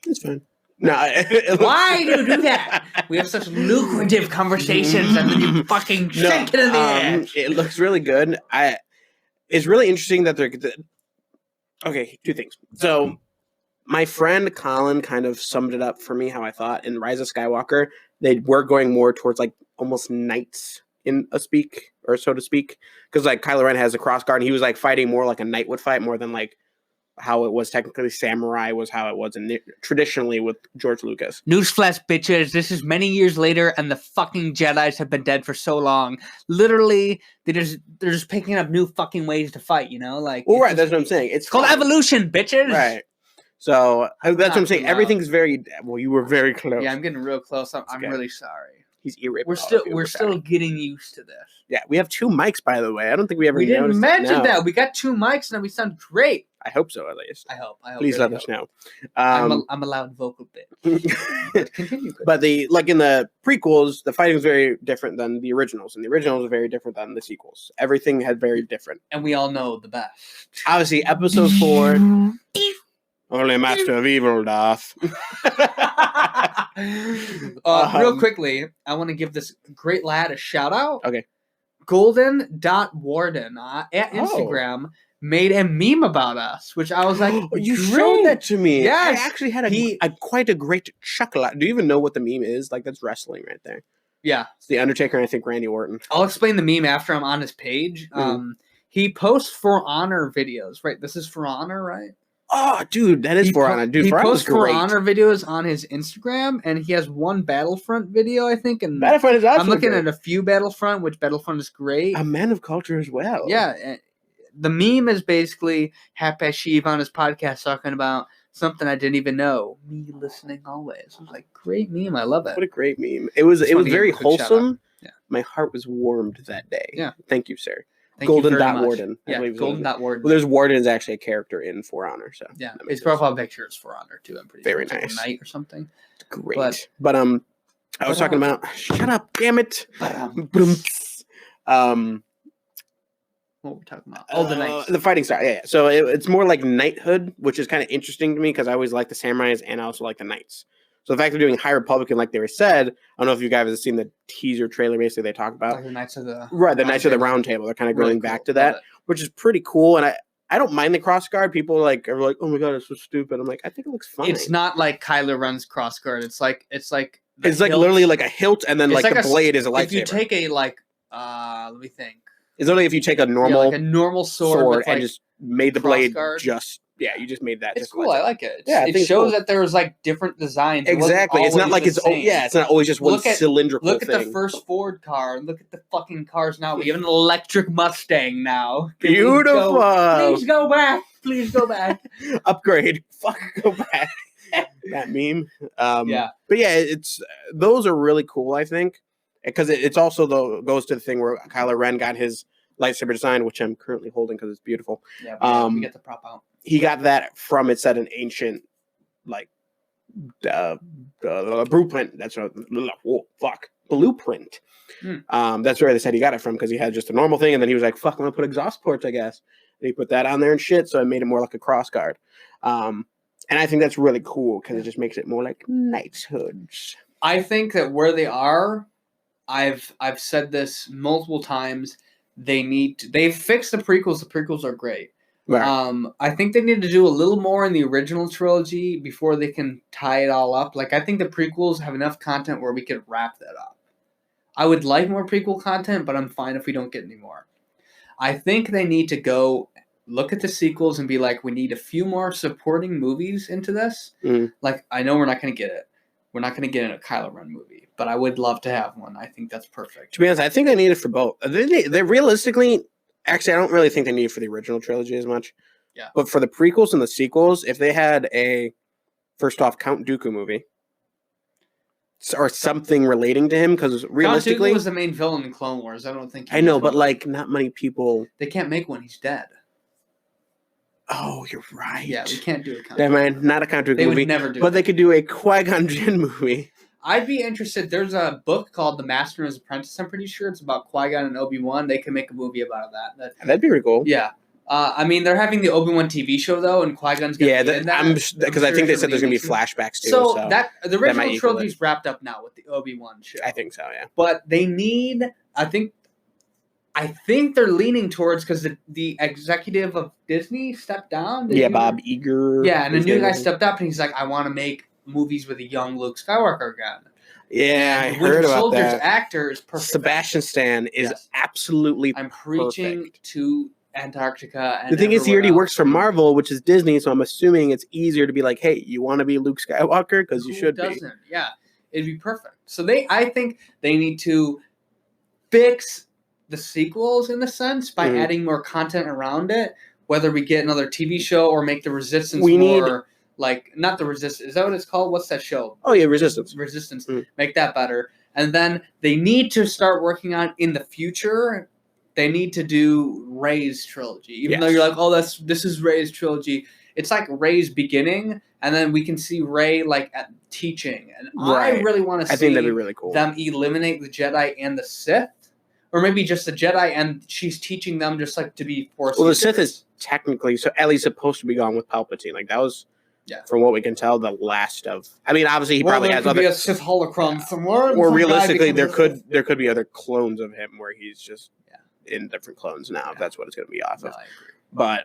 It's fine. No, why do you do that? We have such lucrative conversations, and then you fucking shake it in the air. It looks really good. It's really interesting that they're. Okay, 2 things. So, my friend Colin kind of summed it up for me how I thought in Rise of Skywalker. They were going more towards almost knights in a speak, or so to speak, because Kylo Ren has a crossguard, and he was fighting more like a knight would fight, more than how it was technically samurai was how it was traditionally with George Lucas. Newsflash, bitches. This is many years later, and the fucking Jedis have been dead for so long. Literally, they're just picking up new fucking ways to fight, right, that's what I'm saying. It's called evolution, bitches. Right. So, that's what I'm saying. Everything's very... Well, you were very close. Yeah, I'm getting real close. I'm really sorry. He's irritable. We're still getting used to this. Yeah, we have 2 mics, by the way. I don't think we ever noticed didn't mention that. We got 2 mics, and we sound great. I hope so, at least. I hope. Please let us know. I'm a loud vocal bit. Continue. But in the prequels, the fighting was very different than the originals, and the originals are very different than the sequels. Everything had very different. And we all know the best. Obviously, Episode 4... Only Master of Evil doth. Real quickly, I want to give this great lad a shout out. Okay. Golden.Warden at Instagram made a meme about us, which I was like, you showed that to me. Yes. I actually had quite a great chuckle. Do you even know what the meme is? That's wrestling right there. Yeah. It's The Undertaker and I think Randy Orton. I'll explain the meme after I'm on his page. Mm-hmm. He posts For Honor videos, right? This is For Honor, right? Oh, dude, that is For Honor. Dude, he posts For Honor videos on his Instagram, and he has one Battlefront video, I think. And Battlefront is awesome. I'm looking at a few Battlefront, which Battlefront is great. A man of culture as well. Yeah. The meme is basically Half Past Sheev on his podcast talking about something I didn't even know. Me listening always. It was great meme. I love it. What a great meme. It was very wholesome. Yeah. My heart was warmed that day. Yeah. Thank you, sir. Golden.Warden. Yeah, Golden.Warden. Well, there's Warden is actually a character in For Honor. So yeah, his profile picture is For Honor too. I'm pretty sure. Very nice. Knight or something. Great. But I was talking about. Shut up! Damn it. What were we talking about? Oh, the knights. The fighting style. Yeah. So it's more like knighthood, which is kind of interesting to me because I always like the samurais and I also like the knights. So the fact they're doing High Republican, like they were said, I don't know if you guys have seen the teaser trailer. Basically, they talk about the Knights of the Knights of the Round Table. They're kind of going back to that, which is pretty cool. And I don't mind the crossguard. People are like, oh my god, it's so stupid. I'm like, I think it looks fun. It's not like Kylo Ren's crossguard. It's like literally like a hilt, and then the blade is a lightsaber. If you take a let me think. It's only if you take a normal sword and just made the blade guard. you just made that. It's just cool. I like it. It shows that there's like different designs. Exactly. It's not like it's not always just one cylindrical thing. Look at the first Ford car. Look at the fucking cars now. We have an electric Mustang now. Beautiful. Please go back. Please go back. Upgrade. Fuck, go back. That meme. Yeah. But yeah, those are really cool, I think. Because it's also goes to the thing where Kylo Ren got his lightsaber design, which I'm currently holding because it's beautiful. Yeah, we get the prop out. He got that from, it said, an ancient, like, blueprint. That's blueprint. That's where they said he got it from, because he had just a normal thing, and then he was like, fuck, I'm going to put exhaust ports, I guess. And he put that on there and shit, so it made it more like a crossguard. And I think that's really cool, because it just makes it more like knighthoods. I think that where they are, I've said this multiple times, they've fixed the prequels. The prequels are great. Right. I think they need to do a little more in the original trilogy before they can tie it all up. Like, I think the prequels have enough content where we could wrap that up. I would like more prequel content, but I'm fine if we don't get any more. I think they need to go look at the sequels and be like, we need a few more supporting movies into this. Mm-hmm. Like, I know we're not going to get it. We're not going to get in a Kylo Ren movie, but I would love to have one. I think that's perfect. To be honest, I think they need it for both. They realistically... Actually, I don't really think they need it for the original trilogy as much. Yeah. But for the prequels and the sequels, if they had first off, Count Dooku movie, or something relating to him, because realistically... Count Dooku was the main villain in Clone Wars. I don't think... I know, but like, not many people... They can't make one. He's dead. Oh, you're right. Yeah, we can't do a Count Dooku. Never mind, not a Count Dooku movie. They would never do it. But they could do a Qui-Gon Jinn movie. I'd be interested. There's a book called The Master and His Apprentice, I'm pretty sure. It's about Qui-Gon and Obi-Wan. They could make a movie about that. That'd be pretty cool. Yeah. I mean, they're having the Obi-Wan TV show, though, and Qui-Gon's going to be in that. Because I think they said there's going to be flashbacks, too. So the original trilogy's wrapped up now with the Obi-Wan show. I think so, yeah. But they need... I think they're leaning towards, because the executive of Disney stepped down. Bob Iger. Yeah, and a new guy stepped up, and he's like, I want to make movies with a young Luke Skywalker again. Yeah, I heard about Soldier's that. Actor is perfect. Sebastian Stan is absolutely I'm preaching perfect. To Antarctica. And the thing is, he already works for Marvel, which is Disney, so I'm assuming it's easier to be like, hey, you want to be Luke Skywalker? Because you should be. Yeah, it'd be perfect. So I think they need to fix the sequels in a sense by adding more content around it, whether we get another TV show or make the Resistance more... Like, not the Resistance. Is that what it's called? What's that show? Oh, yeah, Resistance. Make that better. And then they need to start working on, in the future, they need to do Rey's trilogy. Even though you're like, oh, this is Rey's trilogy. It's like Rey's beginning, and then we can see Rey, like, at teaching. And I really want to see think that'd be really cool. Them eliminate the Jedi and the Sith. Or maybe just the Jedi, and she's teaching them just, like, to be Force Well, the Sith is technically, so at least supposed to be gone with Palpatine. Like, that was... Yeah. From what we can tell, the last of... I mean, obviously, he probably has other... Be a Sith holocron somewhere. Or realistically, there could be other clones of him where he's just in different clones now, if that's what it's going to be off of. I agree. But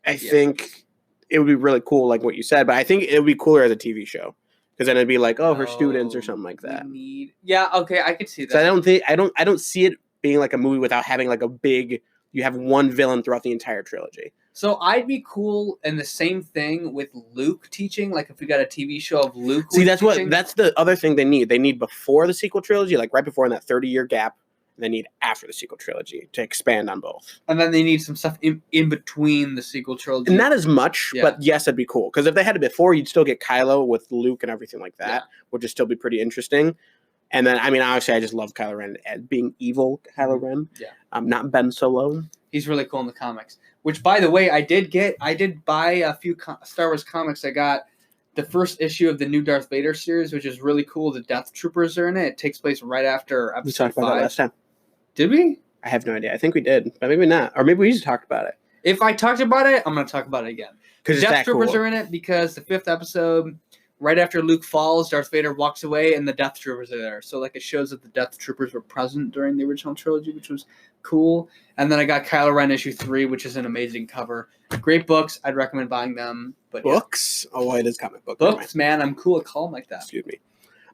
I think it would be really cool, like what you said, but I think it would be cooler as a TV show. Because then it'd be like, her students or something like that. Okay, I could see that. So I don't see it being like a movie without having like a big... You have one villain throughout the entire trilogy. So I'd be cool, and the same thing with Luke teaching. Like if we got a TV show of Luke. See, that's the other thing they need. They need before the sequel trilogy, like right before in that 30-year gap. And they need after the sequel trilogy to expand on both. And then they need some stuff in between the sequel trilogy. And not as much, but yes, it'd be cool. Because if they had it before, you'd still get Kylo with Luke and everything like that, which would still be pretty interesting. And then, I mean, obviously, I just love Kylo Ren as being evil Kylo Ren. Yeah. Not Ben Solo. He's really cool in the comics. Which, by the way, I did buy a few Star Wars comics. I got the first issue of the new Darth Vader series, which is really cool. The Death Troopers are in it. It takes place right after Episode 5. We talked about that last time. Did we? I have no idea. I think we did, but maybe not. Or maybe we just talked about it. If I talked about it, I'm going to talk about it again. Because Death Troopers are in it because the 5th episode, right after Luke falls, Darth Vader walks away, and the Death Troopers are there. So, like, it shows that the Death Troopers were present during the original trilogy, which was cool. And then I got Kylo Ren issue 3, which is an amazing cover. Great books. I'd recommend buying them. But books? Yeah. Oh, it is comic book. Books, man. I'm cool. I call them like that. Excuse me.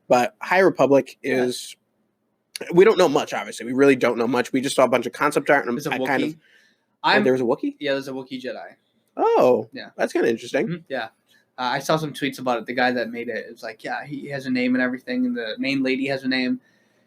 But High Republic is... We don't know much, obviously. We really don't know much. We just saw a bunch of concept art. And is it I kind of... There was a Wookiee? Yeah, there's a Wookiee Jedi. Oh. Yeah. That's kind of interesting. Mm-hmm. Yeah. I saw some tweets about it. The guy that made it was like, yeah, he has a name and everything, and the main lady has a name.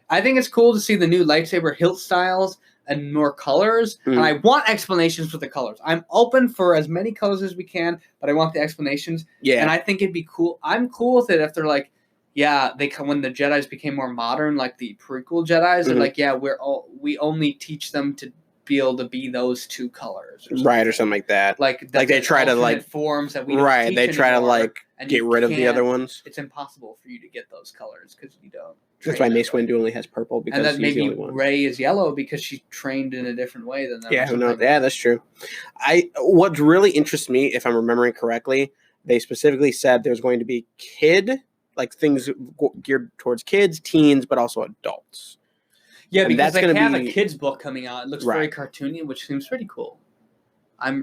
I think it's cool to see the new lightsaber hilt styles and more colors, and I want explanations for the colors. I'm open for as many colors as we can, but I want the explanations. Yeah. And I think it'd be cool. I'm cool with it if they're like, yeah, when the Jedis became more modern, like the prequel Jedis, they're like, yeah, we only teach them to be able to be those two colors, or something like that. Like they try to forms that we don't teach they try anymore, to get rid of the other ones. It's impossible for you to get those colors because you don't. That's why Mace Windu only has purple, because and then maybe Rey is yellow because she trained in a different way than them. Yeah, who knows? Yeah, that's true. What really interests me, if I'm remembering correctly, they specifically said there's going to be things geared towards kids, teens, but also adults. Yeah, and because they have a kids book coming out. It looks very cartoony, which seems pretty cool. I'm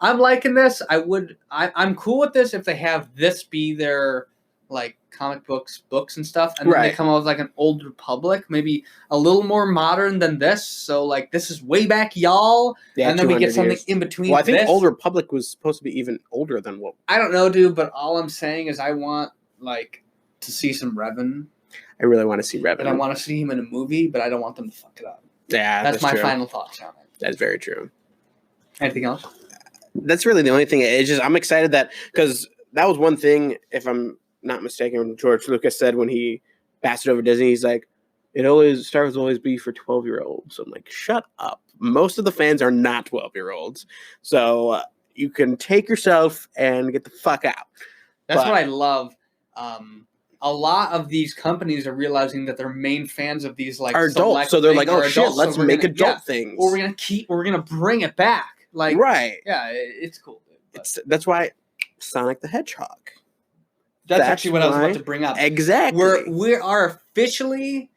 liking this. I'm cool with this if they have this be their like comic books and stuff, and then they come out with like an Old Republic, maybe a little more modern than this. So like this is way back, y'all, and then we get something in between. Well, I think Old Republic was supposed to be even older than what. I don't know, dude, but all I'm saying is I want to see some Revan. I really want to see Revan. And I want to see him in a movie, but I don't want them to fuck it up. Yeah, that's my final thoughts on it. That's very true. Anything else? That's really the only thing. It's just I'm excited because that was one thing, if I'm not mistaken, George Lucas said when he passed it over Disney, he's like, Star Wars will always be for 12-year-olds. I'm like, shut up. Most of the fans are not 12-year-olds. So you can take yourself and get the fuck out. That's what I love. A lot of these companies are realizing that their main fans of these are adults, so they're like, "Oh shit, let's make adult things." Or we're gonna bring it back. Yeah, it's cool. That's why Sonic the Hedgehog. That's actually what I was about to bring up. Exactly. We are officially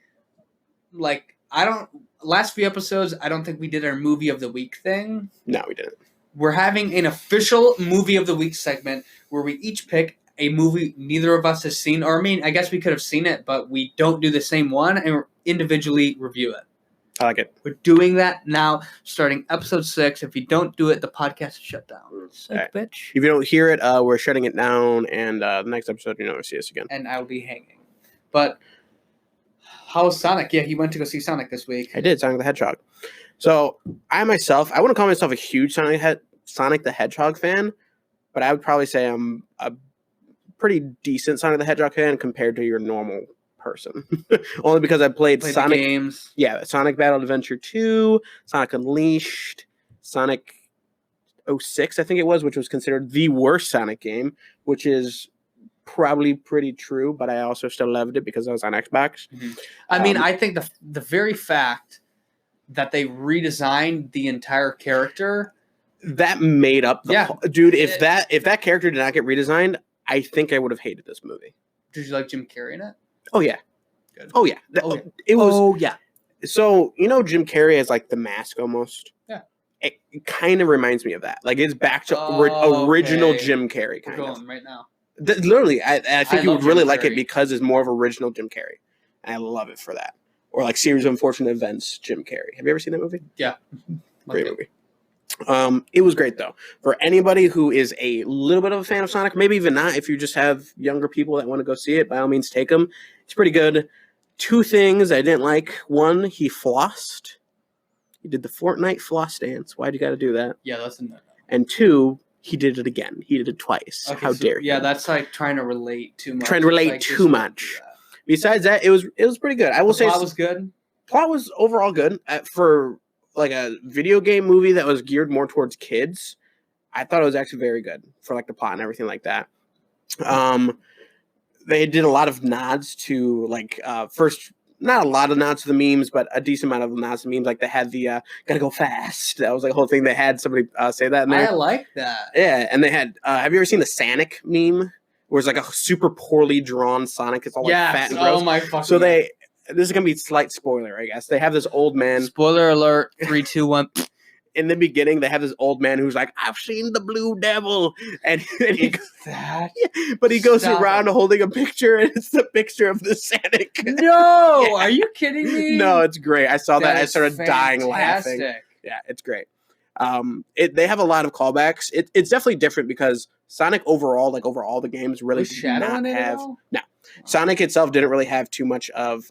last few episodes. I don't think we did our movie of the week thing. No, we didn't. We're having an official movie of the week segment where we each pick a movie neither of us has seen, or I guess we could have seen it, but we don't do the same one and individually review it. I like it. We're doing that now, starting episode 6. If you don't do it, the podcast is shut down. Sick, bitch. If you don't hear it, we're shutting it down, and the next episode, you'll never see us again. And I'll be hanging. But how's Sonic? Yeah, he went to go see Sonic this week. I did, Sonic the Hedgehog. So I wouldn't call myself a huge Sonic the Hedgehog fan, but I would probably say I'm a pretty decent Sonic the Hedgehog fan compared to your normal person. Only because I played Sonic games. Yeah, Sonic Battle Adventure 2, Sonic Unleashed, Sonic 06, I think it was, which was considered the worst Sonic game, which is probably pretty true, but I also still loved it because I was on Xbox. Mm-hmm. I think the very fact that they redesigned the entire character that made up dude, if that character did not get redesigned, I think I would have hated this movie. Did you like Jim Carrey in it? Oh, yeah. Good. Oh, yeah. It was. Oh, yeah. So, Jim Carrey has, the mask almost? Yeah. It kind of reminds me of that. It's back to original Jim Carrey, kind of. We're going right now. Literally, I think you would really like it because it's more of original Jim Carrey. And I love it for that. Or, Series of Unfortunate Events, Jim Carrey. Have you ever seen that movie? Yeah. Great movie. It was great though. For anybody who is a little bit of a fan of Sonic, maybe even not, if you just have younger people that want to go see it, by all means take them. It's pretty good. 2 things I didn't like. 1, he flossed. He did the Fortnite floss dance. Why'd you got to do that? Yeah, that's no. And 2, he did it again. He did it twice. Okay, How dare you? Yeah, that's trying to relate too much. Trying to relate too much. Besides that, it was pretty good. I will say plot was good. Plot was overall good for a video game movie that was geared more towards kids. I thought it was actually very good for the plot and everything like that. They did a lot of nods to first, not a lot of nods to the memes, but a decent amount of nods to memes. They had the gotta go fast. That was the whole thing. They had somebody say that in there. I like that. Yeah, and they had. Have you ever seen the Sonic meme? Where it's a super poorly drawn Sonic. It's all fat and gross. Oh my fucking. So this is gonna be a slight spoiler, I guess. They have this old man. Spoiler alert! 3, 2, 1. In the beginning, they have this old man who's like, "I've seen the Blue Devil," and he goes around holding a picture, and it's the picture of the Sonic. No, are you kidding me? No, it's great. I saw that. I started fantastic. dying laughing. Yeah, it's great. They have a lot of callbacks. It's definitely different because Sonic overall, like over all the games, really did not have. No, Sonic itself didn't really have too much of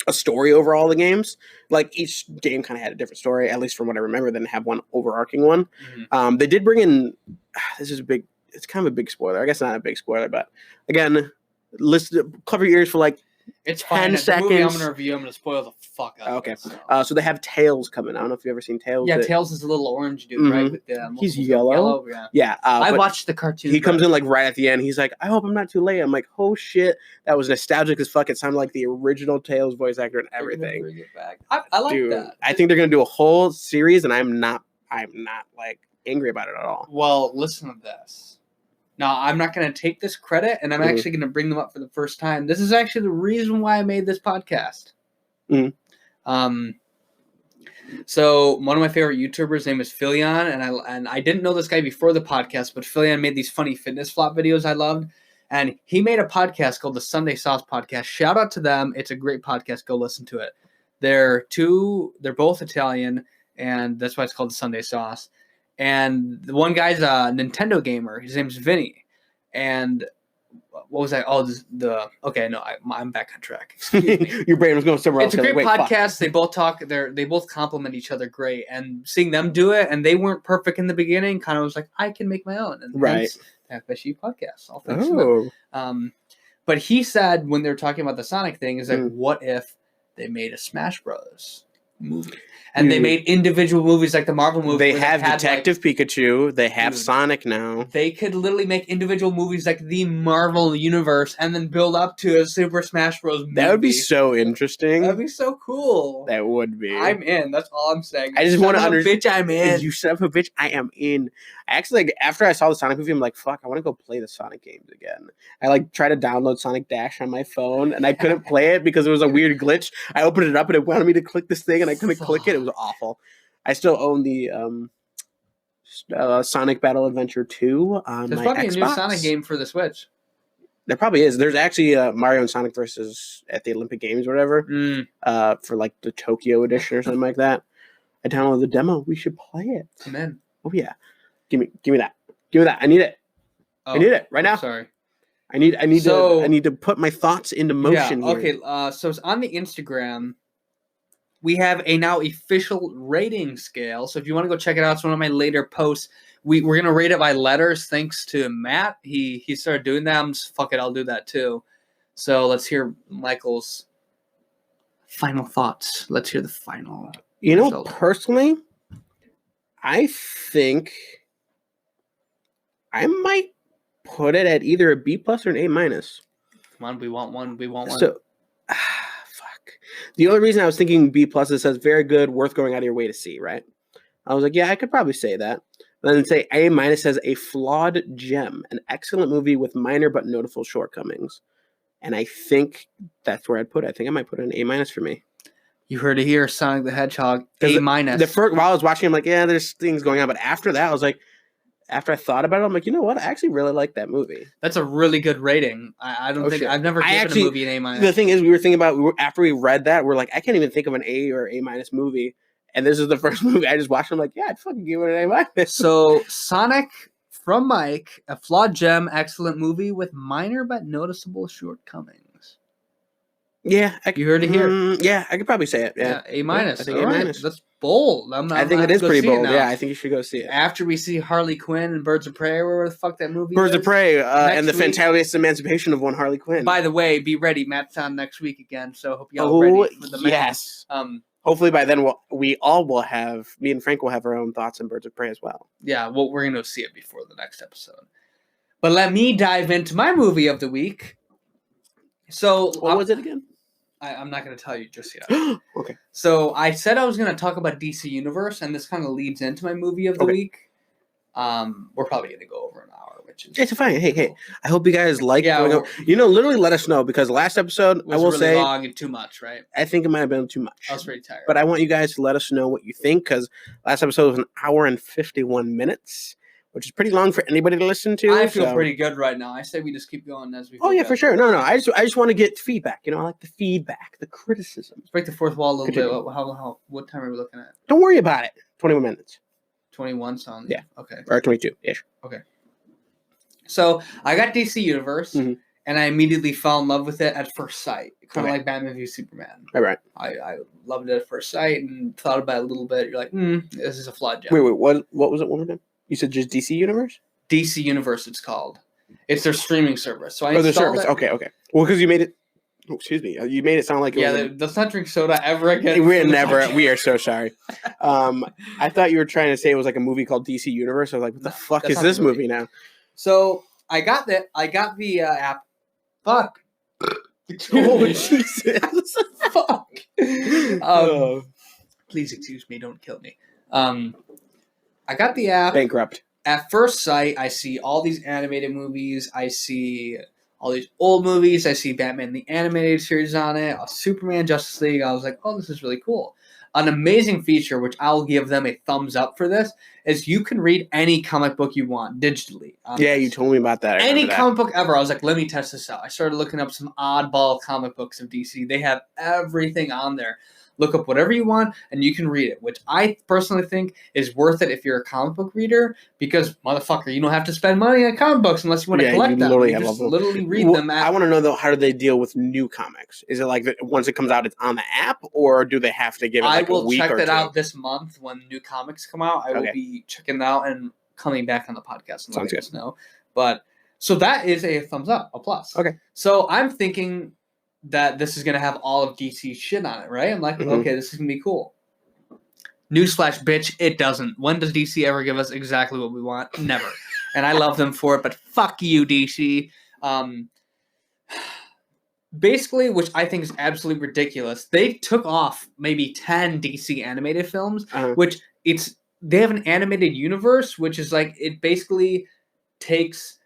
a story over all the games. Like each game kind of had a different story, at least from what I remember. They didn't have one overarching one. Mm-hmm. They did bring in. This is a big. It's kind of a big spoiler. I guess not a big spoiler, but again, cover your ears for like. It's 10 seconds. The movie I'm gonna review. I'm gonna spoil the fuck out. Okay. Of it, so they have Tails coming. I don't know if you've ever seen Tails. Yeah, Tails is a little orange dude, right? With the he's yellow. Yeah. I watched the cartoon. He comes in like right at the end. He's like, "I hope I'm not too late." I'm like, "Oh shit, that was nostalgic as fuck." It sounded like the original Tails voice actor and everything. Bring it back. I like that. I think they're gonna do a whole series, and I'm not like angry about it at all. Well, listen to this. Now, I'm not going to take this credit, and I'm actually going to bring them up for the first time. This is actually the reason why I made this podcast. So, one of my favorite YouTubers, his name is Philion, and I didn't know this guy before the podcast, but Philion made these funny fitness flop videos I loved, and he made a podcast called the Sunday Sauce Podcast. Shout out to them. It's a great podcast. Go listen to it. They're both Italian, and that's why it's called the Sunday Sauce. And the one guy's a Nintendo gamer. His name's Vinny. And what was I? Oh, I'm back on track. Excuse me. Your brain was going somewhere else. It's a great podcast. Fuck. They both talk. They both compliment each other great. And seeing them do it, and they weren't perfect in the beginning, kind of was like, I can make my own. And right. Half Past Sheev podcast. All thanks to them. But he said when they were talking about the Sonic thing, is like, what if they made a Smash Bros. Movie? And they made individual movies like the Marvel movie. They have Detective Pikachu. They have Sonic now. They could literally make individual movies like the Marvel universe and then build up to a Super Smash Bros. Movie. That would be so interesting. That would be so cool. That would be. I'm in. That's all I'm saying. I just want to understand. Bitch, I'm in. You son of a bitch, I am in. Actually, like, after I saw the Sonic movie, I'm like, fuck, I want to go play the Sonic games again. I tried to download Sonic Dash on my phone, and I couldn't play it because it was a weird glitch. I opened it up, and it wanted me to click this thing, and I couldn't click it. It was awful. I still own the Sonic Battle Adventure 2 on There's my probably Xbox. A new Sonic game for the Switch. There probably is. There's actually Mario and Sonic versus at the Olympic Games or whatever for like the Tokyo edition or something like that. I downloaded the demo. We should play it. I'm in. Oh yeah, give me that. Give me that. I need it. I need it right now. Sorry. I need to put my thoughts into motion. Yeah. Okay. So it's on the Instagram. We have a now official rating scale. So if you want to go check it out, it's one of my later posts. We're going to rate it by letters thanks to Matt. He started doing that. I'm just, fuck it, I'll do that too. So let's hear Michael's final thoughts. Let's hear the final result. Personally, I think I might put it at either a B+ or an A-. Come on, we want one. So, the only reason I was thinking B+ is it says very good, worth going out of your way to see, right? I was like, yeah, I could probably say that. And then say A- says a flawed gem, an excellent movie with minor but notable shortcomings. And I think that's where I'd put it. I think I might put it an A- for me. You heard it here, Sonic the Hedgehog, A-. The first, while I was watching, I'm like, yeah, there's things going on. But after that, I was like, after I thought about it, I'm like, you know what? I actually really like that movie. That's a really good rating. I've never given a movie an A-. The thing is, we were thinking about, after we read that, we're like, I can't even think of an A or A- movie. And this is the first movie I just watched. I'm like, yeah, I'd fucking give it an A-. So, Sonic from Mike, a flawed gem, excellent movie with minor but noticeable shortcomings. Yeah. You heard it here. Yeah, I could probably say it. Yeah, A-. I think A-. Right. That's bold. I think it is pretty bold. Yeah, I think you should go see it. After we see Harley Quinn and Birds of Prey, where the fuck that movie Birds of Prey, and the fantabulous emancipation of one Harley Quinn. By the way, be ready. Matt's on next week again, so hope y'all ready for the yes. Hopefully by then me and Frank will have our own thoughts on Birds of Prey as well. Yeah, well, we're going to see it before the next episode. But let me dive into my movie of the week. So what was it again? I'm not going to tell you just yet. Okay. So I said I was going to talk about DC Universe, and this kind of leads into my movie of the week. We're probably going to go over an hour, which is... It's fine. Hey, I hope you guys like it. Literally let us know, because last episode, I will say... long and too much, right? I think it might have been too much. I was pretty tired. But I want you guys to let us know what you think, because last episode was an hour and 51 minutes, which is pretty long for anybody to listen to. I feel pretty good right now. I say we just keep going as we... Oh, yeah, for sure. No. I just want to get feedback. I like the feedback, the criticism. Let's break the fourth wall a little bit. What time are we looking at? Don't worry about it. 21 minutes. 21 sound. Yeah. Okay. Or 22-ish. Okay. So I got DC Universe, and I immediately fell in love with it at first sight. Kind of like Batman v Superman. All right. I loved it at first sight and thought about it a little bit. You're like, this is a flawed gem. Wait, what was it one more time? You said just DC Universe? DC Universe, it's called. It's their streaming service. So I their installed service. it. Okay. Well, because you made it. Oh, excuse me. You made it sound like it was. Let's not drink soda ever again. We are so sorry. I thought you were trying to say it was like a movie called DC Universe. I was like, what the fuck is this movie now? So I got that. I got the app. Fuck. Oh Jesus! Fuck. Please excuse me. Don't kill me. I got the app. Bankrupt. At first sight, I see all these animated movies. I see all these old movies. I see Batman the Animated Series on it. Superman, Justice League. I was like, oh, this is really cool. An amazing feature, which I'll give them a thumbs up for this, is you can read any comic book you want digitally. Yeah, you told me about that. Any comic book ever. I was like, let me test this out. I started looking up some oddball comic books of DC. They have everything on there. Look up whatever you want, and you can read it, which I personally think is worth it if you're a comic book reader, because, motherfucker, you don't have to spend money on comic books unless you want to collect them. You just literally read them. I want to know, though, how do they deal with new comics? Is it like once it comes out, it's on the app, or do they have to give it like a week or two? I will check that out this month when new comics come out. I will be checking that out and coming back on the podcast and letting you guys know. But, so that is a thumbs up, a plus. Okay. So I'm thinking that this is going to have all of DC shit on it, right? I'm like, okay, this is going to be cool. Newsflash, bitch, it doesn't. When does DC ever give us exactly what we want? Never. And I love them for it, but fuck you, DC. Basically, which I think is absolutely ridiculous, they took off maybe 10 DC animated films, which they have an animated universe, which is like, it basically takes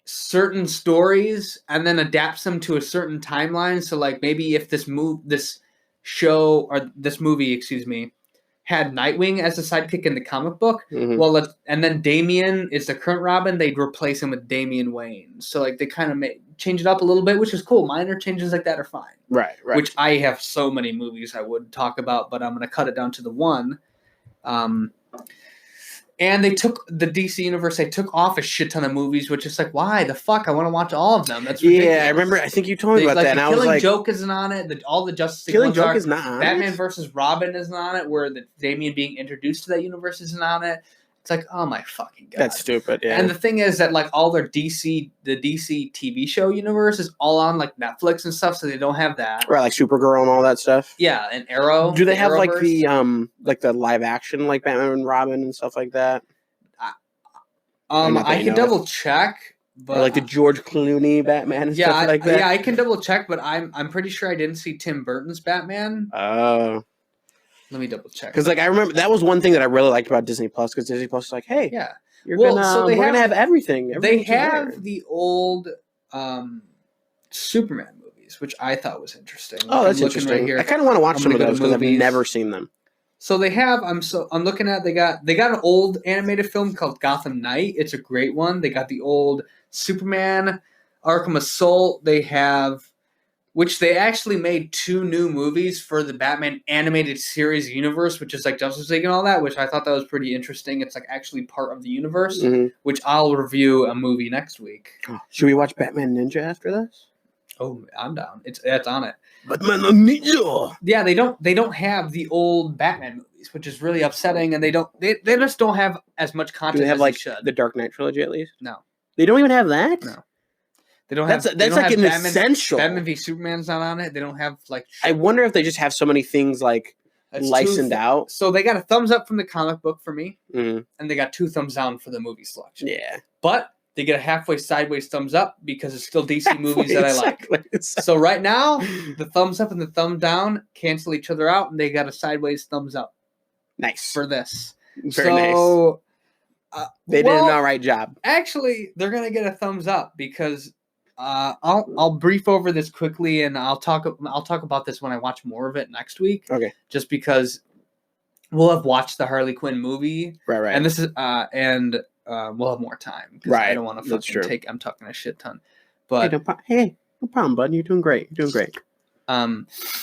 certain stories and then adapts them to a certain timeline. So like maybe if this movie had Nightwing as a sidekick in the comic book, and then Damian is the current Robin, they'd replace him with Damian Wayne. So like they kind of change it up a little bit, which is cool. Minor changes like that are fine. Right. Which I have so many movies I would talk about, but I'm going to cut it down to the one. And they took the DC universe. They took off a shit ton of movies, which is like, why the fuck? I want to watch all of them. That's ridiculous. Yeah, I remember. I think you told me about that. And I was like, Killing Joke isn't on it. All the Justice League Killing Joke is not on it. Batman versus Robin isn't on it. Where the Damian being introduced to that universe isn't on it. It's like, oh my fucking god. That's stupid. Yeah. And the thing is that like all their the DC TV show universe is all on like Netflix and stuff, so they don't have that. Right, like Supergirl and all that stuff. Yeah, and Arrow. Do they have like the live action like Batman and Robin and stuff like that? I can double check, but or like the George Clooney Batman and stuff like that. Yeah, I can double check, but I'm pretty sure I didn't see Tim Burton's Batman. Oh. Let me double check. Because like I remember that was one thing that I really liked about Disney Plus, because Disney Plus was like, hey, we're gonna have everything. They have the old Superman movies, which I thought was interesting. Oh, that's interesting. Right here. I kind of want to watch some of those because I've never seen them. So they have. I'm looking at. They got an old animated film called Gotham Knight. It's a great one. They got the old Superman, Arkham Assault. They have, which they actually made 2 new movies for the Batman animated series universe, which is like Justice League and all that. Which I thought that was pretty interesting. It's like actually part of the universe. Which I'll review a movie next week. Should we watch Batman Ninja after this? Oh, I'm down. It's on it. Batman Ninja. Yeah, they don't have the old Batman movies, which is really upsetting, and they just don't have as much content. Do they have as like they should. the Dark Knight trilogy at least? No, they don't even have that. No, they don't have. That's like an essential. Batman v Superman's not on it. They don't have like. I wonder if they just have so many things like licensed out. So they got a thumbs up from the comic book for me, and they got 2 thumbs down for the movie selection. Yeah, but they get a halfway sideways thumbs up because it's still DC movies that I like. So right now, the thumbs up and the thumb down cancel each other out, and they got a sideways thumbs up. Nice. For this. Very nice. They did an all right job. Actually, they're going to get a thumbs up because I'll brief over this quickly, and I'll talk about this when I watch more of it next week. Okay. Just because we'll have watched the Harley Quinn movie. Right. And this is we'll have more time. Right. I don't want to I'm talking a shit ton. But hey, no problem, bud. You're doing great.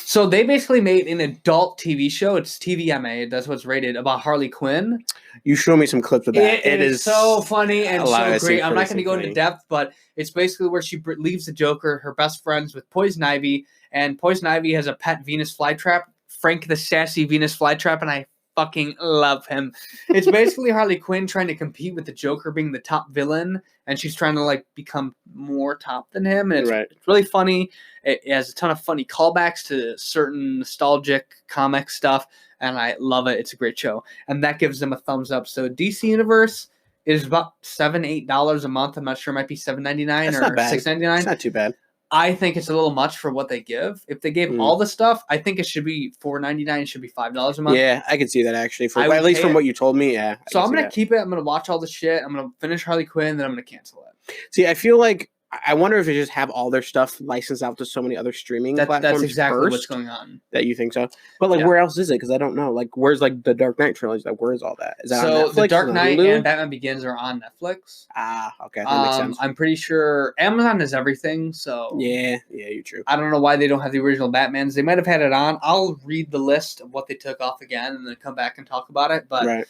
So they basically made an adult TV show. It's TVMA. That's what's rated about Harley Quinn. You show me some clips of that. It is so funny and so great. I'm not going to go funny. into depth, but it's basically where she leaves the Joker, her best friends, with Poison Ivy, and Poison Ivy has a pet Venus flytrap, Frank the Sassy Venus flytrap, and I fucking love him. It's basically Harley Quinn trying to compete with the Joker being the top villain, and she's trying to like become more top than him, and it's really funny. It has a ton of funny callbacks to certain nostalgic comic stuff, and I love it. It's a great show, and that gives them a thumbs up. So DC Universe is about $7-8 a month. I'm not sure, it might be $7.99 or $6.99. It's not too bad. I think it's a little much for what they give. If they gave all the stuff, I think it should be $4.99. It should be $5 a month. Yeah, I can see that actually. At least from what you told me, yeah. So I'm gonna keep it. I'm gonna watch all the shit. I'm gonna finish Harley Quinn, then I'm gonna cancel it. See, I feel like I wonder if they just have all their stuff licensed out to so many other streaming platforms. That's exactly what's going on. That you think so? But like, where else is it? Because I don't know. Like, where's like the Dark Knight trilogy? Like, where is all that? Is that on Netflix? So the Dark Knight and Batman Begins are on Netflix. Ah, okay, that makes sense. I'm pretty sure Amazon has everything. So yeah, you're true. I don't know why they don't have the original Batmans. They might have had it on. I'll read the list of what they took off again and then come back and talk about it. But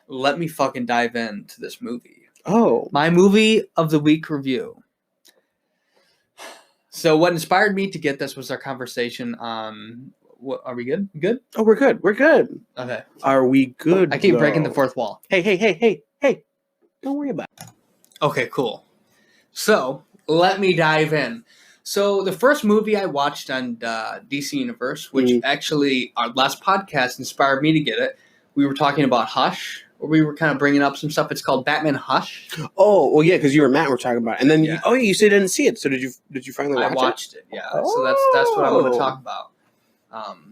let me fucking dive into this movie. Oh, my movie of the week review. So what inspired me to get this was our conversation on... Are we good? Good? Oh, we're good. We're good. Okay. Are we good? I keep breaking the fourth wall. Hey. Don't worry about it. Okay, cool. So let me dive in. So the first movie I watched on DC Universe, which actually our last podcast inspired me to get it, we were talking about Hush. We were kind of bringing up some stuff. It's called Batman Hush. Oh, well, yeah, because you and Matt were talking about it. And then, you said you didn't see it. So did you finally watch it? I watched it, yeah. Oh. So that's what I want to talk about.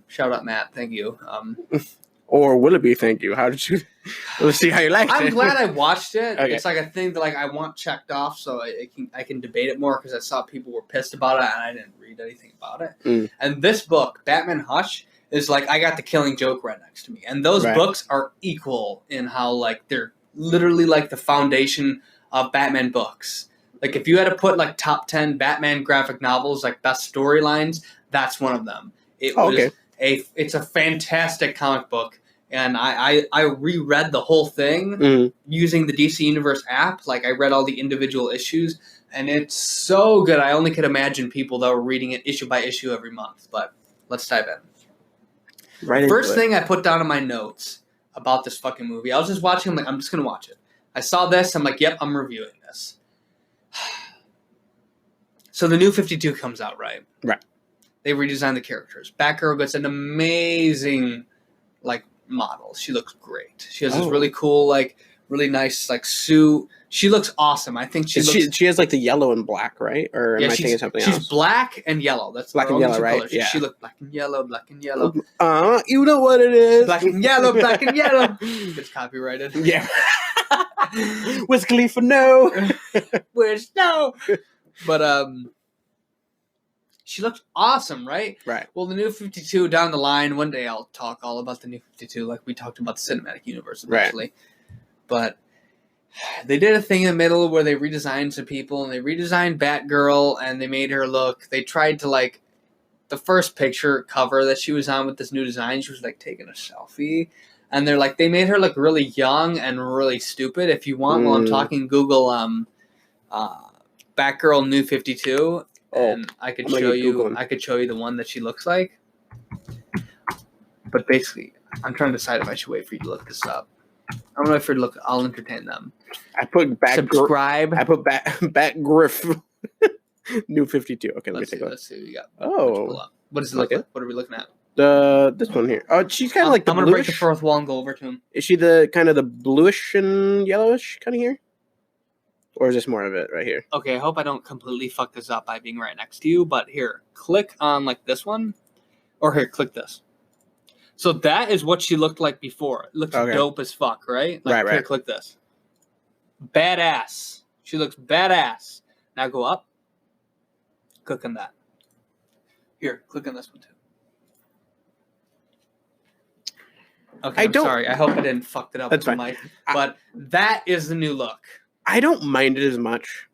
Shout out, Matt. Thank you. Or will it be thank you? How did you... Let's see how you liked it. I'm glad I watched it. Okay. It's like a thing that like I want checked off so I can debate it more because I saw people were pissed about it and I didn't read anything about it. And this book, Batman Hush, is like I got The Killing Joke right next to me. And those books are equal in how like they're literally like the foundation of Batman books. Like if you had to put like top 10 Batman graphic novels, like best storylines, that's one of them. It's a fantastic comic book. And I reread the whole thing using the DC Universe app. Like I read all the individual issues and it's so good. I only could imagine people that were reading it issue by issue every month. But let's dive in. First thing I put down in my notes about this fucking movie, I was just watching, I'm like, I'm just going to watch it. I saw this, I'm like, yep, I'm reviewing this. So the New 52 comes out, right? Right. They redesigned the characters. Batgirl gets an amazing, like, model. She looks great. She has this really cool, like, really nice, like, suit. She looks awesome. I think she has, like, the yellow and black, right? Or am I thinking something else? She's black and yellow. That's black and yellow, right? Colors. Yeah. She looked black and yellow, black and yellow. You know what it is. Black and yellow, black and yellow. It's copyrighted. Yeah. Wiz Khalifa, no. Wish, no. But, she looks awesome, right? Right. Well, the New 52 down the line, one day I'll talk all about the New 52 like we talked about the cinematic universe eventually. Right. But they did a thing in the middle where they redesigned some people, and they redesigned Batgirl, and they made her look... They tried to, like... The first picture cover that she was on with this new design, she was, like, taking a selfie. And they're like... They made her look really young and really stupid. If you want, while I'm talking, Google Batgirl New 52... And I could show you the one that she looks like. But basically, I'm trying to decide if I should wait for you to look this up. I'm gonna wait for you to look. I'll entertain them. I put subscribe. I put Batgriff New 52. Okay, let me take a look. Let's see what we got. Oh, what does it look like? What are we looking at? This one here. Oh, she's kind of like the I'm gonna break the fourth wall and go over to him. Is she the kind of the bluish and yellowish kind of here? Or is this more of it right here? Okay, I hope I don't completely fuck this up by being right next to you, but here, click on like this one, or here, click this. So that is what she looked like before. It looks dope as fuck, right? Like, right. Here, click this. Badass. She looks badass. Now go up. Click on that. Here, click on this one too. Okay, I'm sorry. I hope I didn't fuck it up. That's fine. Mic, but that is the new look. I don't mind it as much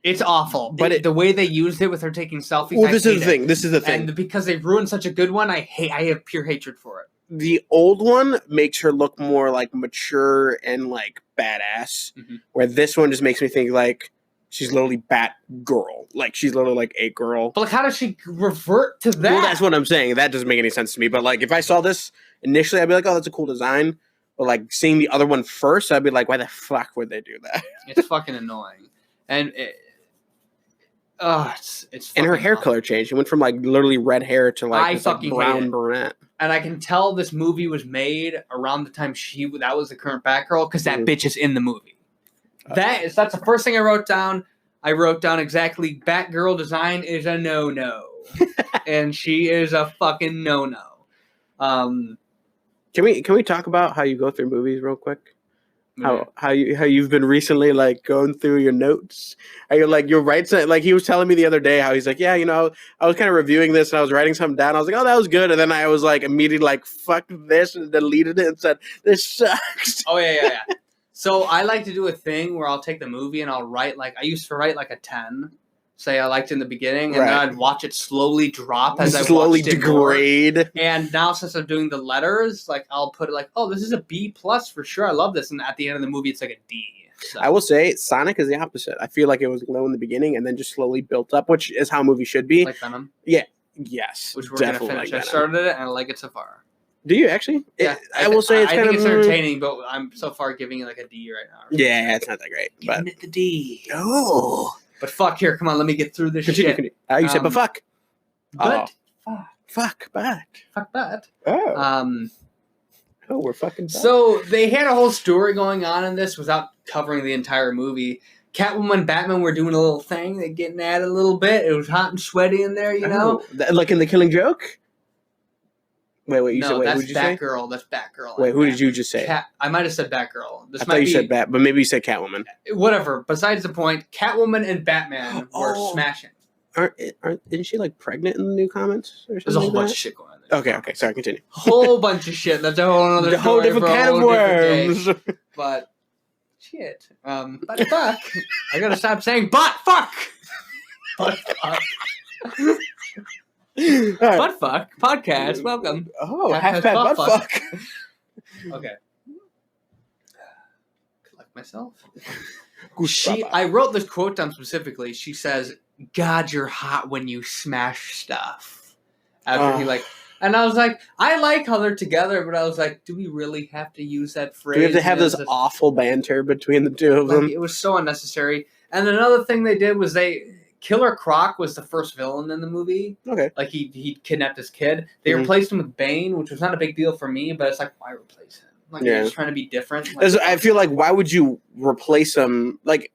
It's awful. But the way they used it with her taking selfies. Well, this is the thing. And because they ruined such a good one, I have pure hatred for it. The old one makes her look more like mature and like badass, where this one just makes me think like she's literally Batgirl. Like she's literally like a girl. But like, how does she revert to that? Well, that's what I'm saying. That doesn't make any sense to me. But like, if I saw this initially, I'd be like, oh, that's a cool design. But like seeing the other one first, I'd be like, why the fuck would they do that? It's fucking annoying. And it's and her hair color changed. It went from like literally red hair to like, this, like brown brunette. And I can tell this movie was made around the time that was the current Batgirl because that bitch is in the movie. That's the first thing I wrote down. I wrote down exactly Batgirl design is a no-no. And she is a fucking no-no. Can we talk about how you go through movies real quick? How you've been recently like going through your notes? How you're writing, like he was telling me the other day how he's like, yeah, I was kind of reviewing this and I was writing something down. I was like, oh, that was good, and then I was like immediately like, fuck this, and deleted it and said, this sucks. Oh yeah. So I like to do a thing where I'll take the movie and I'll write I used to write like a 10. Say I liked in the beginning, and then I'd watch it slowly drop as I slowly degrade. More. And now since I'm doing the letters, like I'll put it like, oh, this is a B+ for sure. I love this, and at the end of the movie, it's like a D. So. I will say Sonic is the opposite. I feel like it was low in the beginning and then just slowly built up, which is how a movie should be. Like Venom. Yeah. Yes. Which we're gonna finish. Like I started it and I like it so far. Do you actually? Yeah. I will say I think it's entertaining, but I'm so far giving it like a D right now. Yeah, it's not that great. Giving it the D. Oh. But fuck, here, come on, let me get through this shit. Continue. You said, but fuck. But fuck, but. Fuck, but. Oh. We're fucking bad. So they had a whole story going on in this without covering the entire movie. Catwoman and Batman were doing a little thing. They're getting at it a little bit. It was hot and sweaty in there, you know? Like in The Killing Joke? Wait, you said, that's who'd you say? Batgirl. That's Batgirl. Wait, who did you just say? I might have said Batgirl. I thought you said Bat, but maybe you said Catwoman. Whatever. Besides the point, Catwoman and Batman were smashing. Isn't she like pregnant in the new comments? Or There's a whole bunch of shit going on there. Okay. Sorry, continue. Whole bunch of shit. That's a whole other whole different can of worms. But shit. But fuck. I gotta stop saying but fuck. But fuck. Right. Butt fuck podcast. Welcome. Oh, half past butt fuck. Okay. Collect myself. Goose I wrote this quote down specifically. She says, "God, you're hot when you smash stuff." After he and I was like, I like how they're together, but I was like, do we really have to use that phrase? Do we have to have this awful banter between the two of them? It was so unnecessary. And another thing they did was Killer Croc was the first villain in the movie. Okay. Like he kidnapped his kid. They replaced him with Bane, which was not a big deal for me, but it's like, why replace him? Like you're just trying to be different. Like, I feel like why would you replace him? Like,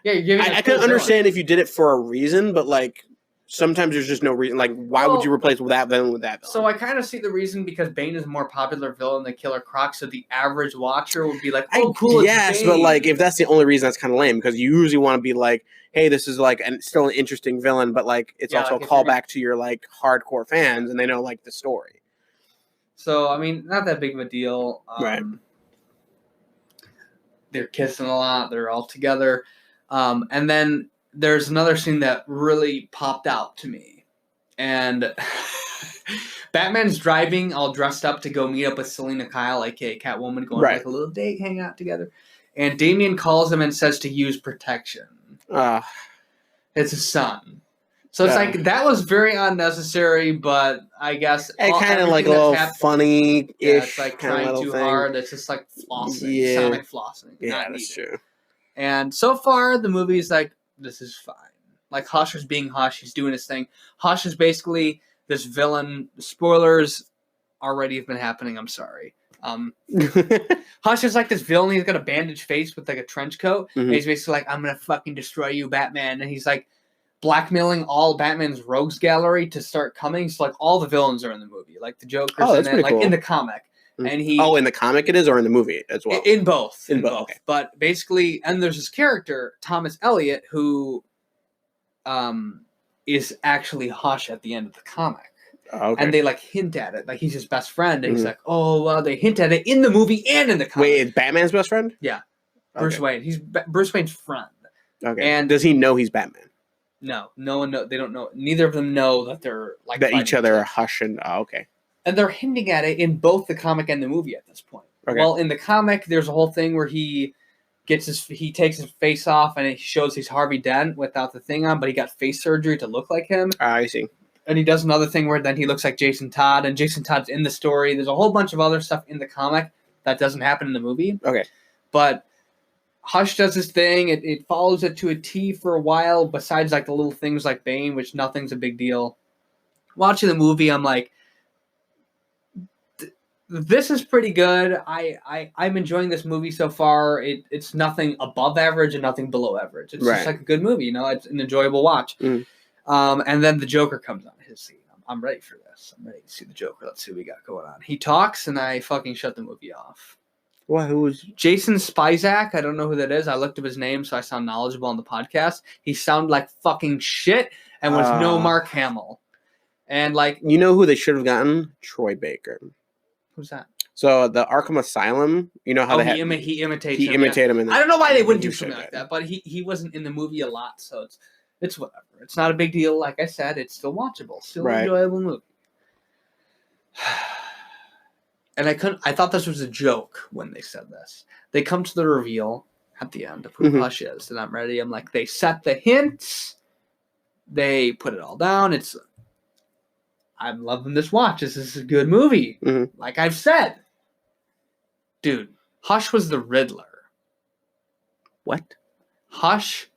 you're giving I can understand if you did it for a reason, but like sometimes there's just no reason. Like, why would you replace that villain with that villain? So I kind of see the reason because Bane is a more popular villain than Killer Croc, so the average watcher would be like, oh, cool, yes, but like if that's the only reason, that's kind of lame because you usually want to be like, hey, this is like still an interesting villain, but like it's also a callback to your like hardcore fans and they know like the story. So I mean, not that big of a deal. Right. They're kissing a lot. They're all together, and then there's another scene that really popped out to me, and Batman's driving all dressed up to go meet up with Selena Kyle, aka Catwoman, going on like a little date, hang out together, and Damian calls him and says to use protection. It's his son. So it's like, that was very unnecessary, but I guess... It kind of like a little funny-ish. Yeah, it's like trying too hard. It's just like flossing. Sonic flossing. Yeah, that's true. And so far, the movie's like, this is fine. Like, Hush is being Hush. He's doing his thing. Hush is basically this villain. Spoilers already have been happening. I'm sorry. Hush is like this villain. He's got a bandaged face with like a trench coat. And he's basically like, I'm going to fucking destroy you, Batman. And he's like blackmailing all Batman's rogues gallery to start coming. So like all the villains are in the movie. Like the Joker's in it, like in the comic. And he in the comic it is, or in the movie as well? In both. In both. Okay. But basically, and there's this character, Thomas Elliot, who is actually Hush at the end of the comic. Okay. And they like hint at it, like he's his best friend, and he's like, "Oh, well." They hint at it in the movie and in the comic. Wait, Batman's best friend? Yeah, Bruce Wayne. He's Bruce Wayne's friend. Okay. And does he know he's Batman? No one know. They don't know. Neither of them know that they're like that each other are hushing. Oh, okay. And they're hinting at it in both the comic and the movie at this point. Okay. Well, in the comic, there's a whole thing where he takes his face off and it shows he's Harvey Dent without the thing on, but he got face surgery to look like him. I see. And he does another thing where then he looks like Jason Todd, and Jason Todd's in the story. There's a whole bunch of other stuff in the comic that doesn't happen in the movie. Okay. But Hush does his thing. It follows it to a T for a while, besides like the little things like Bane, which nothing's a big deal. Watching the movie, I'm like, this is pretty good. I'm enjoying this movie so far. It's nothing above average and nothing below average. It's just like a good movie, It's an enjoyable watch. Mm. And then the Joker comes on his scene. I'm ready for this. I'm ready to see the Joker. Let's see what we got going on. He talks, and I fucking shut the movie off. What? Who was Jason Spizak? I don't know who that is. I looked up his name, so I sound knowledgeable on the podcast. He sounded like fucking shit, and was no Mark Hamill. And like, you know who they should have gotten? Troy Baker. Who's that? So the Arkham Asylum, you know how he imitates him. He imitated him. I don't know why they wouldn't do something like that, but he wasn't in the movie a lot, so it's whatever. It's not a big deal. Like I said, it's still watchable, still an enjoyable movie. And I thought this was a joke when they said this. They come to the reveal at the end of who Hush is, and I'm ready. I'm like, they set the hints, they put it all down. I'm loving this watch. This is a good movie. Mm-hmm. Like I've said. Dude, Hush was the Riddler. What? Hush,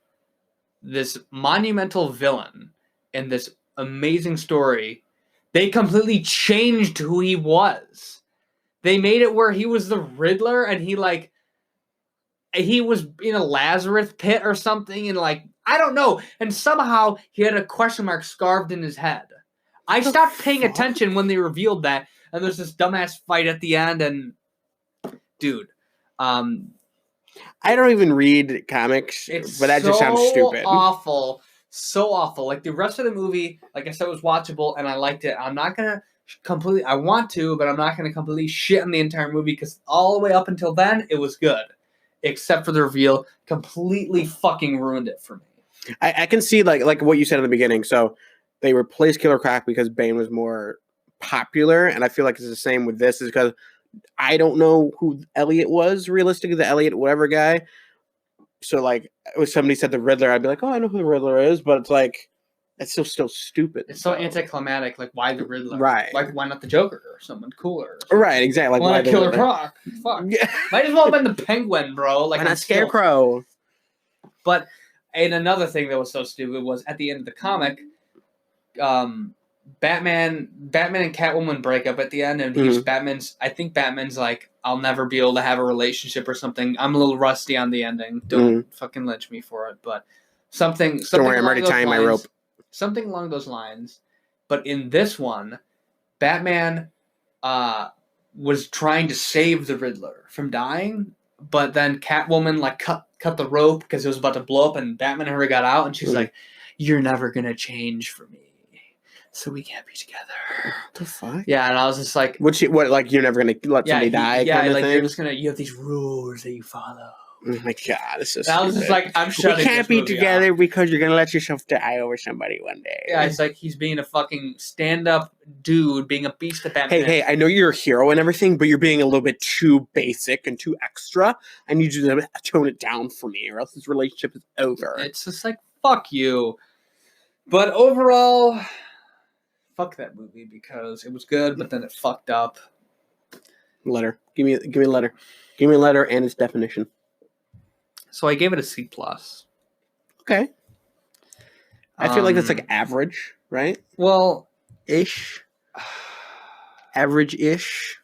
this monumental villain in this amazing story, they completely changed who he was. They made it where he was the Riddler and he was in a Lazarus pit or something, and like, I don't know. And somehow he had a question mark carved in his head. I stopped paying attention when they revealed that, and there's this dumbass fight at the end, and dude, I don't even read comics, but that just sounds stupid. So awful. Like the rest of the movie, like I said, was watchable, and I liked it. I'm not gonna completely. I want to, but I'm not gonna completely shit on the entire movie because all the way up until then, it was good, except for the reveal. Completely fucking ruined it for me. I can see like what you said in the beginning. So they replaced Killer Croc because Bane was more popular, and I feel like it's the same with this. Is because I don't know who Elliot was, realistically, the Elliot whatever guy. So, like, if somebody said the Riddler, I'd be like, oh, I know who the Riddler is, but it's like, it's still stupid. It's so anticlimactic. Like, why the Riddler? Right. Like, why not the Joker or someone cooler? Right, exactly. Like, why not Killer Croc? Fuck. Yeah. Might as well have been the Penguin, bro. Like, why not Scarecrow? But, and another thing that was so stupid was at the end of the comic, Batman and Catwoman break up at the end, and I think Batman's like, I'll never be able to have a relationship or something. I'm a little rusty on the ending. Don't fucking lynch me for it, but something don't worry, I'm already tying my rope. Something along those lines. But in this one, Batman was trying to save the Riddler from dying, but then Catwoman like cut the rope because it was about to blow up, and Batman and her got out, and she's like, "You're never gonna change for me, so we can't be together." What the fuck? Yeah, and I was just like, what like you're never gonna let somebody die? Yeah, kind of like thing? you have these rules that you follow. Oh my god, this is. I was just like, I'm shutting. We can't be together because you're gonna let yourself die over somebody one day. Yeah, it's like he's being a fucking stand-up dude, being a beast at Batman. Hey, I know you're a hero and everything, but you're being a little bit too basic and too extra. I need you to tone it down for me, or else this relationship is over. It's just like, fuck you. But overall, fuck that movie because it was good, but then it fucked up. Letter. Give me a letter. Give me a letter and its definition. So I gave it a C+. Okay. I feel like that's like average, right? Well, ish. Average-ish.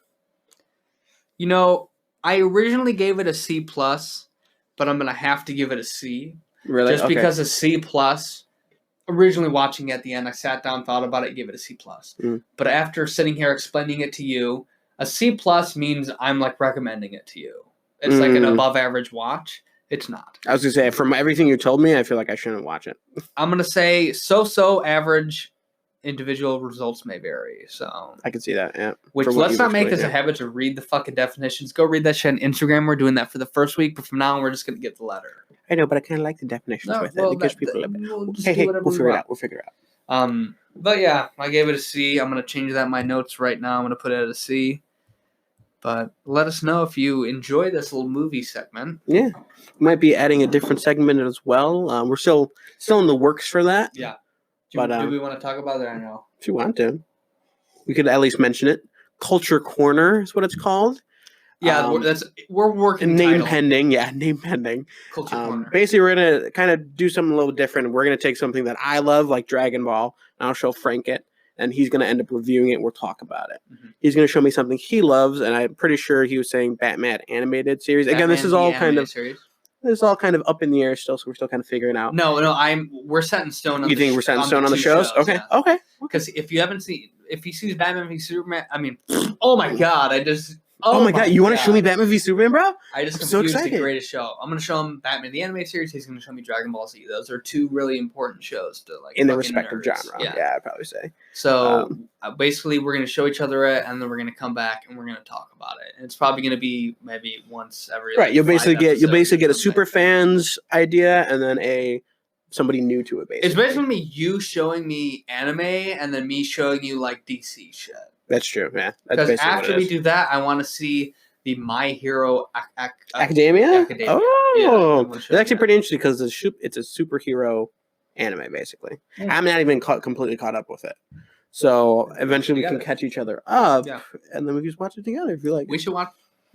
You know, I originally gave it a C+, but I'm going to have to give it a C. Really? Just because a C+, originally watching it at the end, I sat down, thought about it, gave it a C+. But after sitting here explaining it to you, a C+ means I'm like recommending it to you. It's like an above average watch. It's not. I was going to say, from everything you told me, I feel like I shouldn't watch it. I'm going to say so average. Individual results may vary. So I can see that, yeah. Which let's not make this a habit to read the fucking definitions. Go read that shit on Instagram. We're doing that for the first week, but from now on, we're just going to get the letter. I know, but I kind of like the definitions with it. It gives people a little bit. Hey, we'll figure it out. We'll figure it out. But yeah, I gave it a C. I'm going to change that in my notes right now. I'm going to put it at a C. But let us know if you enjoy this little movie segment. Yeah. We might be adding a different segment as well. We're still in the works for that. Yeah. Do we want to talk about it? I know. If you want to. We could at least mention it. Culture Corner is what it's called. Yeah, we're working name pending. Yeah, name pending. Culture Corner. Basically, we're gonna kind of do something a little different. We're gonna take something that I love, like Dragon Ball, and I'll show Frank it, and he's gonna end up reviewing it. We'll talk about it. Mm-hmm. He's gonna show me something he loves, and I'm pretty sure he was saying Batman animated series. Again, this is all kind of series. This is all kind of up in the air still, so we're still kind of figuring out. No, we're set in stone. You think we're set in stone on the shows? Okay, yeah. Okay. Because if he sees Batman v Superman, I mean, oh my god, Oh my god, you want to show me Batman v Superman, bro? I just confused the greatest show. I'm going to show him Batman the animated series. He's going to show me Dragon Ball Z. Those are two really important shows to like in their respective genre. Yeah, I'd probably say. So basically, we're going to show each other it, and then we're going to come back and we're going to talk about it. And it's probably going to be maybe once every right. You'll basically get a super fans idea, and then somebody new to it. Basically, it's basically me you showing me anime, and then me showing you like DC shit. That's true, yeah. Because after we do that, I want to see the My Hero Academia. Oh, it's actually pretty interesting because it's a superhero anime, basically. Yeah. I'm not even completely caught up with it. So eventually we can catch each other up, and then we can just watch it together if you like. We should watch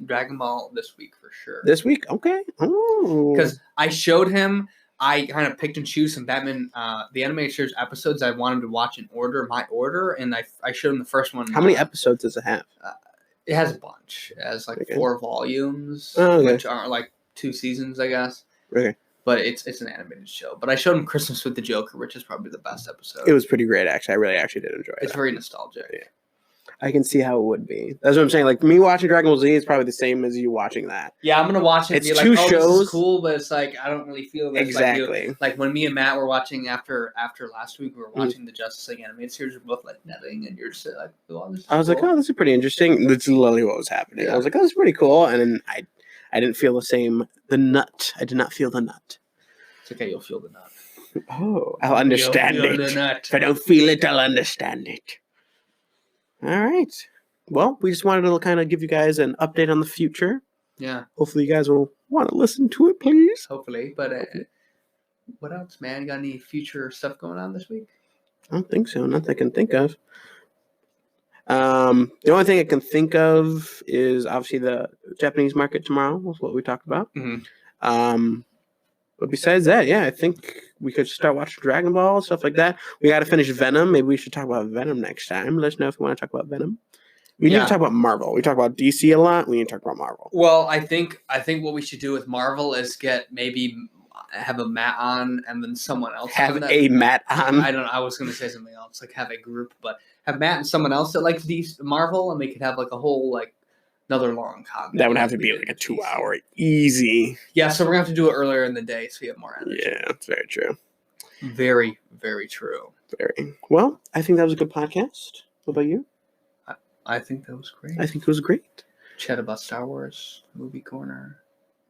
Dragon Ball this week for sure. This week? Okay. Oh. Because I showed him... I kind of picked and choose some Batman, the animated series episodes I wanted to watch in my order, and I showed him the first one. How many episodes does it have? It has a bunch. It has 4 volumes, which are like 2 seasons, I guess. Okay. But it's an animated show. But I showed him Christmas with the Joker, which is probably the best episode. It was pretty great, actually. I really actually did enjoy it. It's very nostalgic. Yeah. I can see how it would be. That's what I'm saying. Like, me watching Dragon Ball Z is probably the same as you watching that. Yeah, I'm going to watch it and be like, oh, this is cool, but it's like, I don't really feel this. Exactly. Like when me and Matt were watching after last week, we were watching the Justice League animated series. We're both like netting, and you're just like, oh, this is I was cool. like, oh, this is pretty interesting. That's literally what was happening. Yeah. I was like, oh, this is pretty cool. And then I didn't feel the nut. I did not feel the nut. It's okay, you'll feel the nut. Oh, I'll understand it. If I don't feel it, I'll understand it. All right. Well, we just wanted to kind of give you guys an update on the future. Yeah. Hopefully you guys will want to listen to it, please. Hopefully. But what else, man? You got any future stuff going on this week? I don't think so. Nothing I can think of. The only thing I can think of is obviously the Japanese market tomorrow. Was what we talked about. Mm-hmm. But besides that, yeah, I think we could start watching Dragon Ball, stuff like that. We got to finish Venom. Maybe we should talk about Venom next time. Let us know if you want to talk about Venom. We need to talk about Marvel. We talk about DC a lot. We need to talk about Marvel. Well, I think what we should do with Marvel is have a Matt on and then someone else. Have a Matt on. I don't know. I was going to say something else, like have a group, but have Matt and someone else that likes Marvel, and we could have like a whole another long con. That would have to be like a 2-hour easy. Yeah, so we're going to have to do it earlier in the day so we have more energy. Yeah, that's very true. Very, very true. Very. Well, I think that was a good podcast. What about you? I think that was great. I think it was great. Chat about Star Wars, movie corner.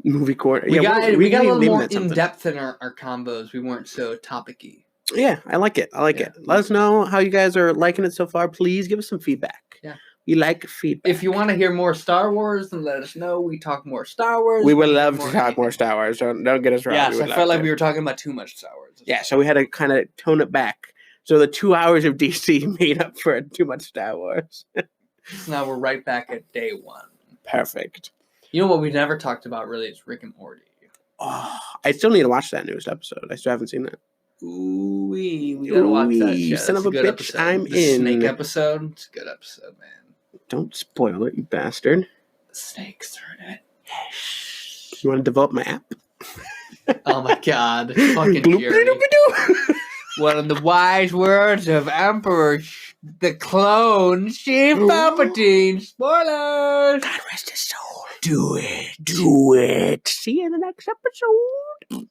Movie corner. We got a little more in depth in our combos. We weren't so topic-y. Yeah, I like it. Let us know how you guys are liking it so far. Please give us some feedback. Yeah. We like feedback. If you want to hear more Star Wars, then let us know. We talk more Star Wars. We would love to talk more Star Wars. Don't get us wrong. Yeah, so I felt like we were talking about too much Star Wars. Yeah, so we had to kind of tone it back. So the 2 hours of DC made up for too much Star Wars. So now we're right back at day 1. Perfect. You know what we never talked about really is Rick and Morty. Oh, I still need to watch that newest episode. I still haven't seen that. Ooh, we gotta watch that shit. Son of a bitch, episode. I'm the in. Snake episode. It's a good episode, man. Don't spoil it, you bastard. The snakes are in it. You want to develop my app? Oh my god. Fucking fury. One of the wise words of Emperor the clone, Sheev Palpatine. Spoilers! God rest his soul. Do it. See you in the next episode.